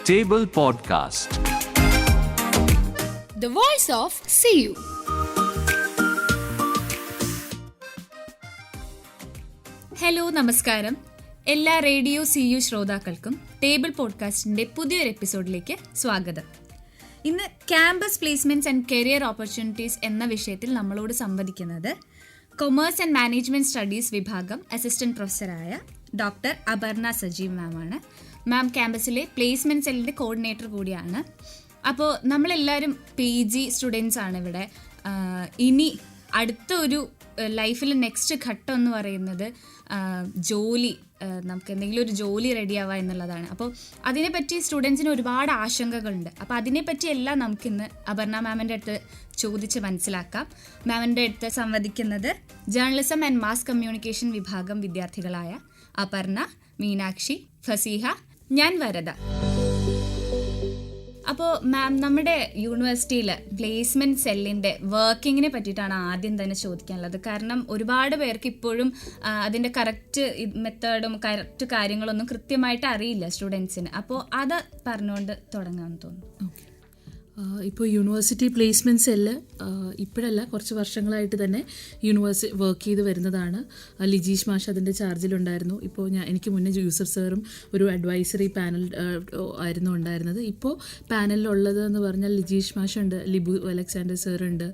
Table Podcast. The voice of CU. Hello, നമസ്കാരം. എല്ലാ radio CU ശ്രോതാക്കൾക്കും ടേബിൾ പോഡ്കാസ്റ്റിൻ്റെ പുതിയൊരു എപ്പിസോഡിലേക്ക് സ്വാഗതം. ഇന്ന് campus placements and career opportunities എന്ന വിഷയത്തിൽ നമ്മളോട് സംവദിക്കുന്നത് കൊമേഴ്സ് ആൻഡ് മാനേജ്മെൻറ്റ് സ്റ്റഡീസ് വിഭാഗം അസിസ്റ്റൻറ്റ് പ്രൊഫസറായ ഡോക്ടർ അപർണ സജീവ് മാമാണ്. മാം ക്യാമ്പസിലെ പ്ലേസ്മെൻറ്റ് സെല്ലിൻ്റെ കോർഡിനേറ്റർ കൂടിയാണ്. അപ്പോൾ നമ്മളെല്ലാവരും PG സ്റ്റുഡൻസ് ആണ് ഇവിടെ. ഇനി അടുത്ത ഒരു ലൈഫിൽ നെക്സ്റ്റ് ഘട്ടം എന്ന് പറയുന്നത് ജോലി, നമുക്ക് എന്തെങ്കിലും ഒരു ജോലി റെഡിയാവുക എന്നുള്ളതാണ്. അപ്പോൾ അതിനെപ്പറ്റി സ്റ്റുഡൻസിന് ഒരുപാട് ആശങ്കകളുണ്ട്. അപ്പോൾ അതിനെപ്പറ്റി എല്ലാം നമുക്കിന്ന് അപർണ മാമിൻ്റെ അടുത്ത് ചോദിച്ച് മനസ്സിലാക്കാം. മാമിൻ്റെ അടുത്ത് സംവദിക്കുന്നത് ജേർണലിസം ആൻഡ് മാസ് കമ്മ്യൂണിക്കേഷൻ വിഭാഗം വിദ്യാർത്ഥികളായ അപർണ, മീനാക്ഷി, ഫസീഹ, ഞാൻ വരദ. അപ്പോൾ മാം, നമ്മുടെ യൂണിവേഴ്സിറ്റിയിൽ പ്ലേസ്മെൻറ്റ് സെല്ലിൻ്റെ വർക്കിങ്ങിനെ പറ്റിയിട്ടാണ് ആദ്യം തന്നെ ചോദിക്കാനുള്ളത്. കാരണം ഒരുപാട് പേർക്ക് ഇപ്പോഴും അതിൻ്റെ കറക്റ്റ് മെത്തേഡും കറക്റ്റ് കാര്യങ്ങളൊന്നും കൃത്യമായിട്ട് അറിയില്ല സ്റ്റുഡൻസിന്. അപ്പോൾ അത് പറഞ്ഞുകൊണ്ട് തുടങ്ങാമെന്ന് തോന്നുന്നു. ഇപ്പോൾ യൂണിവേഴ്സിറ്റി പ്ലേസ്മെൻറ്റ് സെല്ല് ഇപ്പോഴല്ല, കുറച്ച് വർഷങ്ങളായിട്ട് തന്നെ വർക്ക് ചെയ്ത് വരുന്നതാണ്. ലിജീഷ് മാഷ് അതിൻ്റെ ചാർജിലുണ്ടായിരുന്നു. ഇപ്പോൾ എനിക്ക് മുന്നേ യൂസർ സാറും ഒരു അഡ്വൈസറി പാനൽ ആയിരുന്നു ഉണ്ടായിരുന്നത്. ഇപ്പോൾ പാനലിലുള്ളത് എന്ന് പറഞ്ഞാൽ ലിജീഷ് മാഷുണ്ട്, ലിബു അലക്സാണ്ടർ സാറുണ്ട്,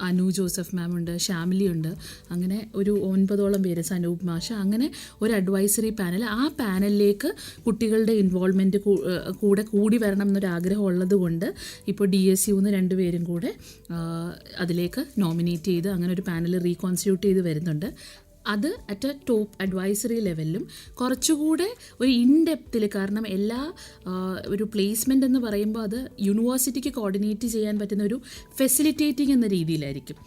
അനു ജോസഫ് മാം ഉണ്ട്, ഷാമിലി ഉണ്ട്, അങ്ങനെ ഒരു 9ഓളം പേര്, സനൂപ് മാഷ, അങ്ങനെ ഒരു അഡ്വൈസറി പാനൽ. ആ പാനലിലേക്ക് കുട്ടികളുടെ ഇൻവോൾവ്മെൻറ്റ് കൂടി വരണം എന്നൊരാഗ്രഹം ഉള്ളത് കൊണ്ട് ഇപ്പോൾ DSU 2 പേരും കൂടെ അതിലേക്ക് നോമിനേറ്റ് ചെയ്ത് അങ്ങനെ ഒരു പാനൽ റീകോൺസ്റ്റിറ്റ്യൂട്ട് ചെയ്ത് വരുന്നുണ്ട്. അത് അറ്റ് എ ടോപ്പ് അഡ്വൈസറി ലെവലിലും കുറച്ചുകൂടെ ഒരു ഇൻഡെപ്തിൽ, കാരണം എല്ലാ ഒരു പ്ലേസ്മെൻ്റ് എന്ന് പറയുമ്പോൾ അത് യൂണിവേഴ്സിറ്റിക്ക് കോർഡിനേറ്റ് ചെയ്യാൻ പറ്റുന്ന ഒരു ഫെസിലിറ്റേറ്റിംഗ് എന്ന രീതിയിലായിരിക്കും.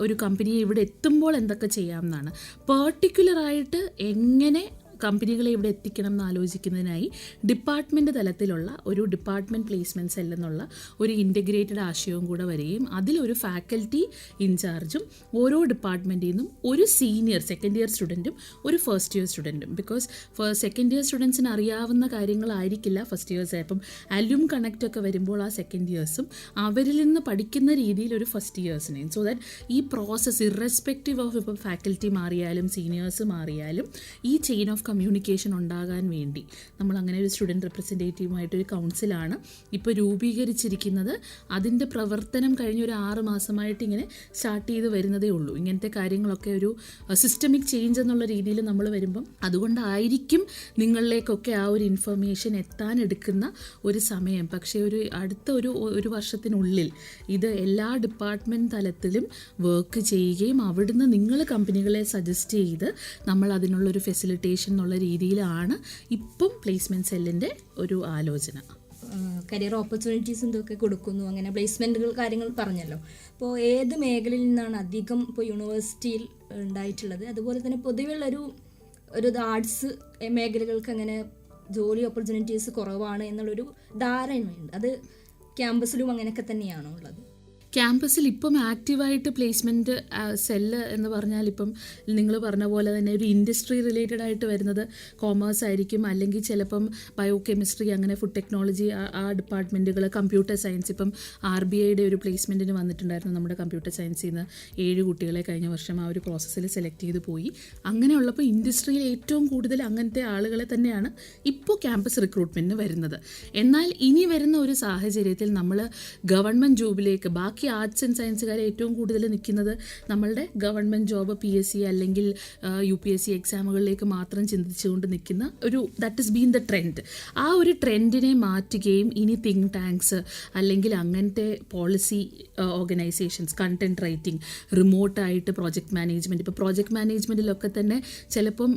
ഒരു കമ്പനിയെ ഇവിടെ എത്തുമ്പോൾ എന്തൊക്കെ ചെയ്യാമെന്നാണ്. പെർട്ടിക്കുലറായിട്ട് എങ്ങനെ കമ്പനികളെ ഇവിടെ എത്തിക്കണം എന്ന് ആലോചിക്കുന്നതിനായി ഡിപ്പാർട്ട്മെൻറ്റ് തലത്തിലുള്ള ഒരു ഡിപ്പാർട്ട്മെൻറ്റ് പ്ലേസ്മെൻറ്റ് സെൽ എന്നുള്ള ഒരു ഇൻറ്റഗ്രേറ്റഡ് ആശയവും കൂടെ വരികയും അതിലൊരു ഫാക്കൽറ്റി ഇൻചാർജും ഓരോ ഡിപ്പാർട്ട്മെൻറ്റിൽ നിന്നും ഒരു സീനിയർ സെക്കൻഡ് ഇയർ സ്റ്റുഡൻറ്റും ഒരു ഫസ്റ്റ് ഇയർ സ്റ്റുഡൻറ്റും, ബിക്കോസ് സെക്കൻഡ് ഇയർ സ്റ്റുഡൻസിന് അറിയാവുന്ന കാര്യങ്ങളായിരിക്കില്ല ഫസ്റ്റ് ഇയേഴ്സ്. അപ്പം അലും കണക്റ്റൊക്കെ വരുമ്പോൾ ആ സെക്കൻഡ് ഇയേഴ്സും അവരിൽ നിന്ന് പഠിക്കുന്ന രീതിയിൽ ഒരു ഫസ്റ്റ് ഇയേഴ്സിനെയും, സോ ദാറ്റ് ഈ പ്രോസസ്സ് ഇറസ്പെക്റ്റീവ് ഓഫ് ഇപ്പം ഫാക്കൽറ്റി മാറിയാലും സീനിയേഴ്സ് മാറിയാലും ഈ ചെയിൻ ഓഫ് കമ്മ്യൂണിക്കേഷൻ ഉണ്ടാകാൻ വേണ്ടി നമ്മൾ അങ്ങനെ ഒരു സ്റ്റുഡൻറ്റ് റെപ്രസെൻറ്റേറ്റീവുമായിട്ടൊരു കൗൺസിലാണ് ഇപ്പോൾ രൂപീകരിച്ചിരിക്കുന്നത്. അതിൻ്റെ പ്രവർത്തനം കഴിഞ്ഞ ഒരു 6 മാസമായിട്ട് ഇങ്ങനെ സ്റ്റാർട്ട് ചെയ്ത് വരുന്നതേ ഉള്ളൂ. ഇങ്ങനത്തെ കാര്യങ്ങളൊക്കെ ഒരു സിസ്റ്റമിക് ചേഞ്ച് എന്നുള്ള രീതിയിൽ നമ്മൾ വരുമ്പം അതുകൊണ്ടായിരിക്കും നിങ്ങളിലേക്കൊക്കെ ആ ഒരു ഇൻഫർമേഷൻ എത്താനെടുക്കുന്ന ഒരു സമയം. പക്ഷേ അടുത്ത ഒരു വർഷത്തിനുള്ളിൽ ഇത് എല്ലാ ഡിപ്പാർട്ട്മെൻറ്റ് തലത്തിലും വർക്ക് ചെയ്യുകയും അവിടുന്ന് നിങ്ങൾ കമ്പനികളെ സജസ്റ്റ് ചെയ്ത് നമ്മൾ അതിനുള്ളൊരു ഫെസിലിറ്റേഷൻ എന്നുള്ള രീതിയിലാണ് ഇപ്പം പ്ലേസ്മെൻറ്റ് സെല്ലിൻ്റെ ഒരു ആലോചന. കരിയർ ഓപ്പർച്യൂണിറ്റീസ് എന്തൊക്കെ കൊടുക്കുന്നു, അങ്ങനെ പ്ലേസ്മെൻറ്റുകൾ കാര്യങ്ങൾ പറഞ്ഞല്ലോ. അപ്പോൾ ഏത് മേഖലയിൽ നിന്നാണ് അധികം ഇപ്പോൾ യൂണിവേഴ്സിറ്റിയിൽ ഉണ്ടായിട്ടുള്ളത്? അതുപോലെ തന്നെ പൊതുവെയുള്ളൊരു ആർട്സ് മേഖലകൾക്ക് അങ്ങനെ ജോലി ഓപ്പർച്യൂണിറ്റീസ് കുറവാണ് എന്നുള്ളൊരു ധാരണയുണ്ട്. അത് ക്യാമ്പസിലും അങ്ങനെയൊക്കെ തന്നെയാണോ ഉള്ളത്? ക്യാമ്പസിൽ ഇപ്പം ആക്റ്റീവായിട്ട് പ്ലേസ്മെൻറ്റ് സെല്ല് എന്ന് പറഞ്ഞാൽ ഇപ്പം നിങ്ങൾ പറഞ്ഞ പോലെ തന്നെ ഒരു ഇൻഡസ്ട്രി റിലേറ്റഡ് ആയിട്ട് വരുന്നത് കോമേഴ്സ് ആയിരിക്കും, അല്ലെങ്കിൽ ചിലപ്പം ബയോ കെമിസ്ട്രി, അങ്ങനെ ഫുഡ് ടെക്നോളജി ആ ഡിപ്പാർട്ട്മെൻറ്റുകൾ, കമ്പ്യൂട്ടർ സയൻസ്. ഇപ്പം RBIയുടെ ഒരു പ്ലേസ്മെൻറ്റിന് വന്നിട്ടുണ്ടായിരുന്നു നമ്മുടെ കമ്പ്യൂട്ടർ സയൻസിൽ നിന്ന് 7 കുട്ടികളെ കഴിഞ്ഞ വർഷം ആ ഒരു പ്രോസസ്സിൽ സെലക്ട് ചെയ്ത് പോയി. അങ്ങനെയുള്ളപ്പോൾ ഇൻഡസ്ട്രിയിൽ ഏറ്റവും കൂടുതൽ അങ്ങനത്തെ ആളുകളെ തന്നെയാണ് ഇപ്പോൾ ക്യാമ്പസ് റിക്രൂട്ട്മെൻറ്റിന് വരുന്നത്. എന്നാൽ ഇനി വരുന്ന ഒരു സാഹചര്യത്തിൽ നമ്മൾ ഗവൺമെൻറ് ജോബിലേക്ക്, ബാക്കി ആർട്സ് ആൻഡ് സയൻസുകാരെ ഏറ്റവും കൂടുതൽ നിൽക്കുന്നത് നമ്മളുടെ ഗവൺമെൻറ് ജോബ് PSC അല്ലെങ്കിൽ UPSC എക്സാമുകളിലേക്ക് മാത്രം ചിന്തിച്ചുകൊണ്ട് നിൽക്കുന്ന ഒരു that is been the trend. ആ ഒരു ട്രെൻഡിനെ മാറ്റുകയും ഇനി തിങ്ക് ടാങ്ക്സ് അല്ലെങ്കിൽ അങ്ങനത്തെ പോളിസി ഓർഗനൈസേഷൻസ്, കണ്ടൻറ് റൈറ്റിംഗ്, റിമോട്ടായിട്ട് പ്രോജക്റ്റ് മാനേജ്മെൻറ്റ്, ഇപ്പോൾ പ്രോജക്റ്റ് മാനേജ്മെൻറ്റിലൊക്കെ തന്നെ ചിലപ്പം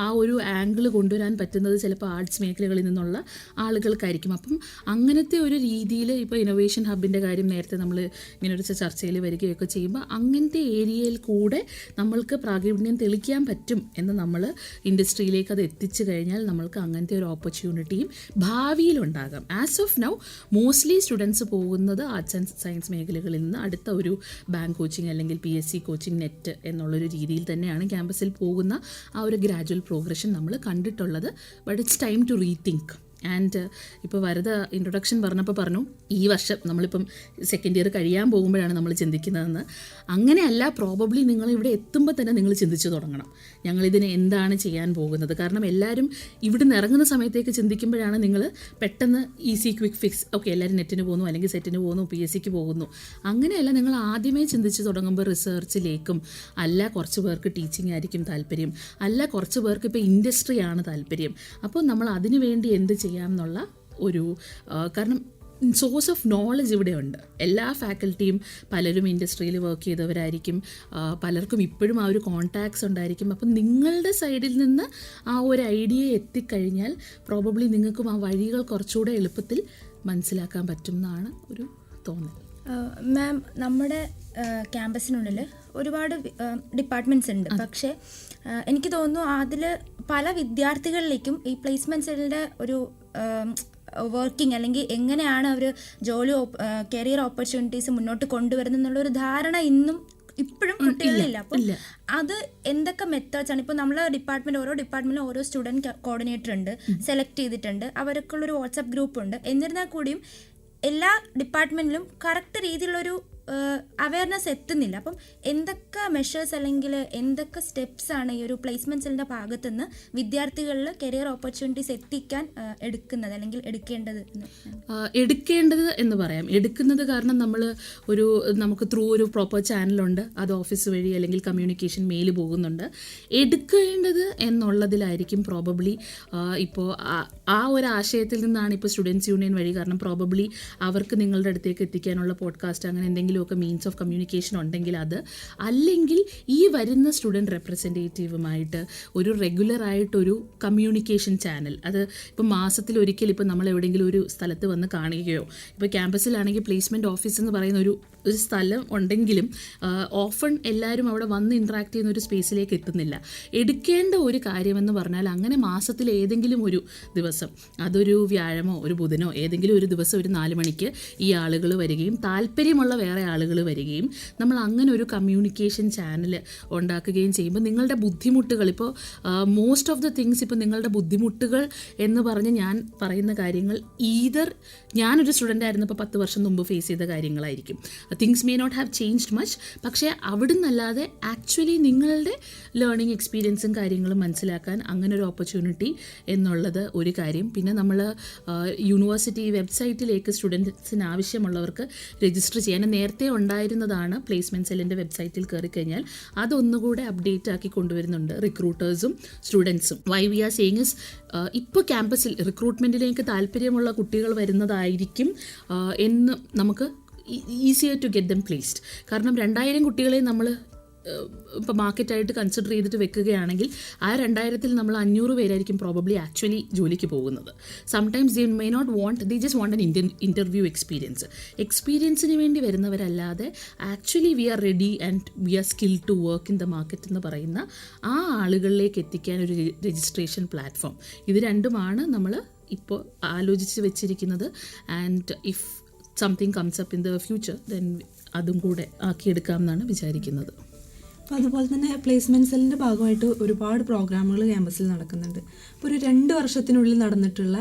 ആ ഒരു ആംഗിൾ കൊണ്ടുവരാൻ പറ്റുന്നത് ചിലപ്പോൾ ആർട്സ് മേഖലകളിൽ നിന്നുള്ള ആളുകൾക്കായിരിക്കും. അപ്പം അങ്ങനത്തെ ഒരു രീതിയിൽ ഇപ്പോൾ ഇന്നൊവേഷൻ ഹബിൻ്റെ കാര്യം നേരത്തെ നമ്മൾ ഇങ്ങനൊരു ചർച്ചയിൽ വരികയൊക്കെ ചെയ്യുമ്പോൾ അങ്ങനത്തെ ഏരിയയിൽ കൂടെ നമ്മൾക്ക് പ്രാവീണ്യം തെളിയിക്കാൻ പറ്റും എന്ന് നമ്മൾ ഇൻഡസ്ട്രിയിലേക്ക് അത് എത്തിച്ചു കഴിഞ്ഞാൽ നമ്മൾക്ക് അങ്ങനത്തെ ഒരു ഓപ്പർച്യൂണിറ്റിയും ഭാവിയിലുണ്ടാകാം. As of now mostly students പോകുന്നത് ആർട്സ് ആൻഡ് സയൻസ് മേഖലകളിൽ നിന്ന് അടുത്ത ഒരു ബാങ്ക് കോച്ചിങ് അല്ലെങ്കിൽ PSC കോച്ചിങ് നെറ്റ് എന്നുള്ളൊരു രീതിയിൽ തന്നെയാണ് ക്യാമ്പസിൽ പോകുന്ന ആ ഒരു ഗ്രാജുവൽ പ്രോഗ്രഷൻ നമ്മൾ കണ്ടിട്ടുള്ളത്. But it's time to rethink. And ഇപ്പോൾ വരദ ഇൻട്രൊഡക്ഷൻ പറഞ്ഞപ്പോൾ പറഞ്ഞു ഈ വർഷം നമ്മളിപ്പം സെക്കൻഡ് ഇയർ കഴിയാൻ പോകുമ്പോഴാണ് നമ്മൾ ചിന്തിക്കുന്നതെന്ന്. അങ്ങനെയല്ല, പ്രോബബ്ലി നിങ്ങൾ ഇവിടെ എത്തുമ്പോൾ തന്നെ നിങ്ങൾ ചിന്തിച്ചു തുടങ്ങണം ഞങ്ങളിതിന് എന്താണ് ചെയ്യാൻ പോകുന്നത്. കാരണം എല്ലാവരും ഇവിടുന്ന് ഇറങ്ങുന്ന സമയത്തേക്ക് ചിന്തിക്കുമ്പോഴാണ് നിങ്ങൾ പെട്ടെന്ന് ഈസി ക്വിക്ക് ഫിക്സ്, ഓക്കെ എല്ലാവരും നെറ്റിന് പോകുന്നു അല്ലെങ്കിൽ സെറ്റിന് പോകുന്നു PSCക്ക് പോകുന്നു. അങ്ങനെയല്ല, നിങ്ങൾ ആദ്യമേ ചിന്തിച്ച് തുടങ്ങുമ്പോൾ റിസർച്ചിലേക്കും, അല്ല കുറച്ച് പേർക്ക് ടീച്ചിങ് ആയിരിക്കും താല്പര്യം, അല്ല കുറച്ച് പേർക്ക് ഇപ്പോൾ ഇൻഡസ്ട്രിയാണ് താല്പര്യം. അപ്പോൾ നമ്മൾ അതിനു വേണ്ടി എന്ത് ചെയ്യാം എന്നുള്ള ഒരു കാരണം സോഴ്സ് ഓഫ് നോളജ് ഇവിടെ ഉണ്ട്. എല്ലാ ഫാക്കൽറ്റിയും പലരും ഇൻഡസ്ട്രിയിൽ വർക്ക് ചെയ്തവരായിരിക്കും, പലർക്കും ഇപ്പോഴും ആ ഒരു കോൺടാക്ട്സ് ഉണ്ടായിരിക്കും. അപ്പം നിങ്ങളുടെ സൈഡിൽ നിന്ന് ആ ഒരു ഐഡിയ എത്തിക്കഴിഞ്ഞാൽ പ്രോബബ്ലി നിങ്ങൾക്കും ആ വഴികൾ കുറച്ചുകൂടെ എളുപ്പത്തിൽ മനസ്സിലാക്കാൻ പറ്റും എന്നാണ് ഒരു തോന്നൽ. മാം, നമ്മുടെ ക്യാമ്പസിനുള്ളിൽ ഒരുപാട് ഡിപ്പാർട്ട്മെൻറ്റ്സ് ഉണ്ട്. പക്ഷേ എനിക്ക് തോന്നുന്നു അതിൽ പല വിദ്യാർത്ഥികളിലേക്കും ഈ പ്ലേസ്മെൻറ്റ് സെല്ലിൻ്റെ ഒരു വർക്കിംഗ് അല്ലെങ്കിൽ എങ്ങനെയാണ് അവർ ജോലി കരിയർ ഓപ്പർച്യൂണിറ്റീസ് മുന്നോട്ട് കൊണ്ടുവരുന്നത് എന്നുള്ളൊരു ധാരണ ഇപ്പോഴും കുട്ടികളിലില്ല. അപ്പം അത് എന്തൊക്കെ മെത്തേഡ്സ് ആണ്? ഇപ്പോൾ നമ്മളെ ഡിപ്പാർട്ട്മെൻറ്റ്, ഓരോ ഡിപ്പാർട്ട്മെൻറ്റിലും ഓരോ സ്റ്റുഡൻറ്റ് കോർഡിനേറ്റർ ഉണ്ട്, സെലക്ട് ചെയ്തിട്ടുണ്ട്, അവർക്കുള്ളൊരു വാട്സപ്പ് ഗ്രൂപ്പ് ഉണ്ട്. എന്നിരുന്നാൽ കൂടിയും എല്ലാ ഡിപ്പാർട്ട്മെൻറ്റിലും കറക്റ്റ് രീതിയിലുള്ളൊരു അവയർനെസ് എത്തുന്നില്ല. അപ്പം എന്തൊക്കെ മെഷേഴ്സ് അല്ലെങ്കിൽ എന്തൊക്കെ സ്റ്റെപ്സ് ആണ് ഈ ഒരു പ്ലേസ്മെന്റ് സെല്ലിൻ്റെ ഭാഗത്തു നിന്ന് വിദ്യാർത്ഥികളിൽ കരിയർ ഓപ്പർച്യൂണിറ്റീസ് എത്തിക്കാൻ എടുക്കുന്നത് അല്ലെങ്കിൽ എടുക്കേണ്ടത് എന്ന് പറയാം. എടുക്കുന്നത് കാരണം നമുക്ക് ത്രൂ ഒരു പ്രോപ്പർ ചാനലുണ്ട്, അത് ഓഫീസ് വഴി അല്ലെങ്കിൽ കമ്മ്യൂണിക്കേഷൻ മെയിൽ പോകുന്നുണ്ട്. എടുക്കേണ്ടത് എന്നുള്ളതിലായിരിക്കും പ്രോബബ്ലി ഇപ്പോൾ ആ ഒരു ആശയത്തിൽ നിന്നാണ് ഇപ്പോൾ സ്റ്റുഡൻസ് യൂണിയൻ വഴി, കാരണം പ്രോബബ്ലി അവർക്ക് നിങ്ങളുടെ അടുത്തേക്ക് എത്തിക്കാനുള്ള പോഡ്കാസ്റ്റ് അങ്ങനെ എന്തെങ്കിലും ഒക്കെ മീൻസ് ഓഫ് കമ്മ്യൂണിക്കേഷൻ ഉണ്ടെങ്കിൽ അത്, അല്ലെങ്കിൽ ഈ വരുന്ന സ്റ്റുഡൻറ്റ് റെപ്രസെൻറ്റേറ്റീവുമായിട്ട് ഒരു റെഗുലറായിട്ടൊരു കമ്മ്യൂണിക്കേഷൻ ചാനൽ, അത് ഇപ്പോൾ മാസത്തിലൊരിക്കൽ ഇപ്പോൾ നമ്മൾ എവിടെയെങ്കിലും ഒരു സ്ഥലത്ത് വന്ന് കാണുകയോ, ഇപ്പോൾ ക്യാമ്പസിലാണെങ്കിൽ പ്ലേസ്മെൻറ്റ് ഓഫീസ് എന്ന് പറയുന്ന ഒരു സ്ഥലം ഉണ്ടെങ്കിലും ഓഫൺ എല്ലാവരും അവിടെ വന്ന് ഇൻട്രാക്ട് ചെയ്യുന്ന ഒരു സ്പേസിലേക്ക് എത്തുന്നില്ല. എടുക്കേണ്ട ഒരു കാര്യമെന്ന് പറഞ്ഞാൽ അങ്ങനെ മാസത്തിൽ ഏതെങ്കിലും ഒരു ദിവസം, അതൊരു വ്യാഴമോ ഒരു ബുധനോ ഏതെങ്കിലും ഒരു ദിവസം ഒരു 4 മണിക്ക് ഈ ആളുകൾ വരികയും താല്പര്യമുള്ള വേറെ ആളുകൾ വരികയും നമ്മൾ അങ്ങനെ ഒരു കമ്മ്യൂണിക്കേഷൻ ചാനൽ ഉണ്ടാക്കുകയും ചെയ്യുമ്പോൾ നിങ്ങളുടെ ബുദ്ധിമുട്ടുകൾ, ഇപ്പോൾ മോസ്റ്റ് ഓഫ് ദ തിങ്സ്, ഇപ്പോൾ നിങ്ങളുടെ ബുദ്ധിമുട്ടുകൾ എന്ന് പറഞ്ഞ് ഞാൻ പറയുന്ന കാര്യങ്ങൾ ഞാനൊരു സ്റ്റുഡൻ്റ് ആയിരുന്നപ്പോൾ 10 വർഷം മുമ്പ് ഫേസ് ചെയ്ത കാര്യങ്ങളായിരിക്കും. Things may not have changed much, പക്ഷേ അവിടെ നിന്നല്ലാതെ ആക്ച്വലി നിങ്ങളുടെ ലേണിംഗ് എക്സ്പീരിയൻസും കാര്യങ്ങളും മനസ്സിലാക്കാൻ അങ്ങനെ ഒരു ഓപ്പർച്യൂണിറ്റി എന്നുള്ളത് ഒരു കാര്യം. പിന്നെ നമ്മൾ യൂണിവേഴ്സിറ്റി വെബ്സൈറ്റിലേക്ക് സ്റ്റുഡൻസിന് ആവശ്യമുള്ളവർക്ക് രജിസ്റ്റർ ചെയ്യാൻ നേരത്തെ ഉണ്ടായിരുന്നതാണ്. പ്ലേസ്മെൻറ്റ് സെല്ലിൻ്റെ വെബ്സൈറ്റിൽ കയറി കഴിഞ്ഞാൽ അതൊന്നുകൂടെ അപ്ഡേറ്റ് ആക്കി കൊണ്ടുവരുന്നുണ്ട് റിക്രൂട്ടേഴ്സും സ്റ്റുഡൻസും. Why we are saying is ഇപ്പോൾ ക്യാമ്പസിൽ റിക്രൂട്ട്മെൻറ്റിലേക്ക് താല്പര്യമുള്ള കുട്ടികൾ വരുന്നതായിരിക്കും എന്ന് നമുക്ക് easier to get them placed. കാരണം 2000 കുട്ടികളെ നമ്മൾ ഇപ്പോൾ മാർക്കറ്റായിട്ട് കൺസിഡർ ചെയ്തിട്ട് വെക്കുകയാണെങ്കിൽ ആ 2000-ൽ നമ്മൾ 500 പേരായിരിക്കും പ്രോബബ്ലി ആക്ച്വലി ജോലിക്ക് പോകുന്നത്. Sometimes they may not want, they just want an interview എക്സ്പീരിയൻസിന് വേണ്ടി വരുന്നവരല്ലാതെ actually we are ready and we are skill to work in the market എന്ന് പറയുന്ന ആ ആളുകളിലേക്ക് എത്തിക്കാൻ ഒരു രജിസ്ട്രേഷൻ പ്ലാറ്റ്ഫോം, ഇത് രണ്ടുമാണ് നമ്മൾ ഇപ്പോൾ ആലോചിച്ച് വെച്ചിരിക്കുന്നത്. And if something comes up in the future then അതും കൂടെ ആക്കിയെടുക്കാം എന്നാണ് വിചാരിക്കുന്നത്. അപ്പോൾ അതുപോലെ തന്നെ പ്ലേസ്മെൻറ്റ് സെല്ലിൻ്റെ ഭാഗമായിട്ട് ഒരുപാട് പ്രോഗ്രാമുകൾ ക്യാമ്പസിൽ നടക്കുന്നുണ്ട്. അപ്പോൾ ഒരു 2 വർഷത്തിനുള്ളിൽ നടന്നിട്ടുള്ള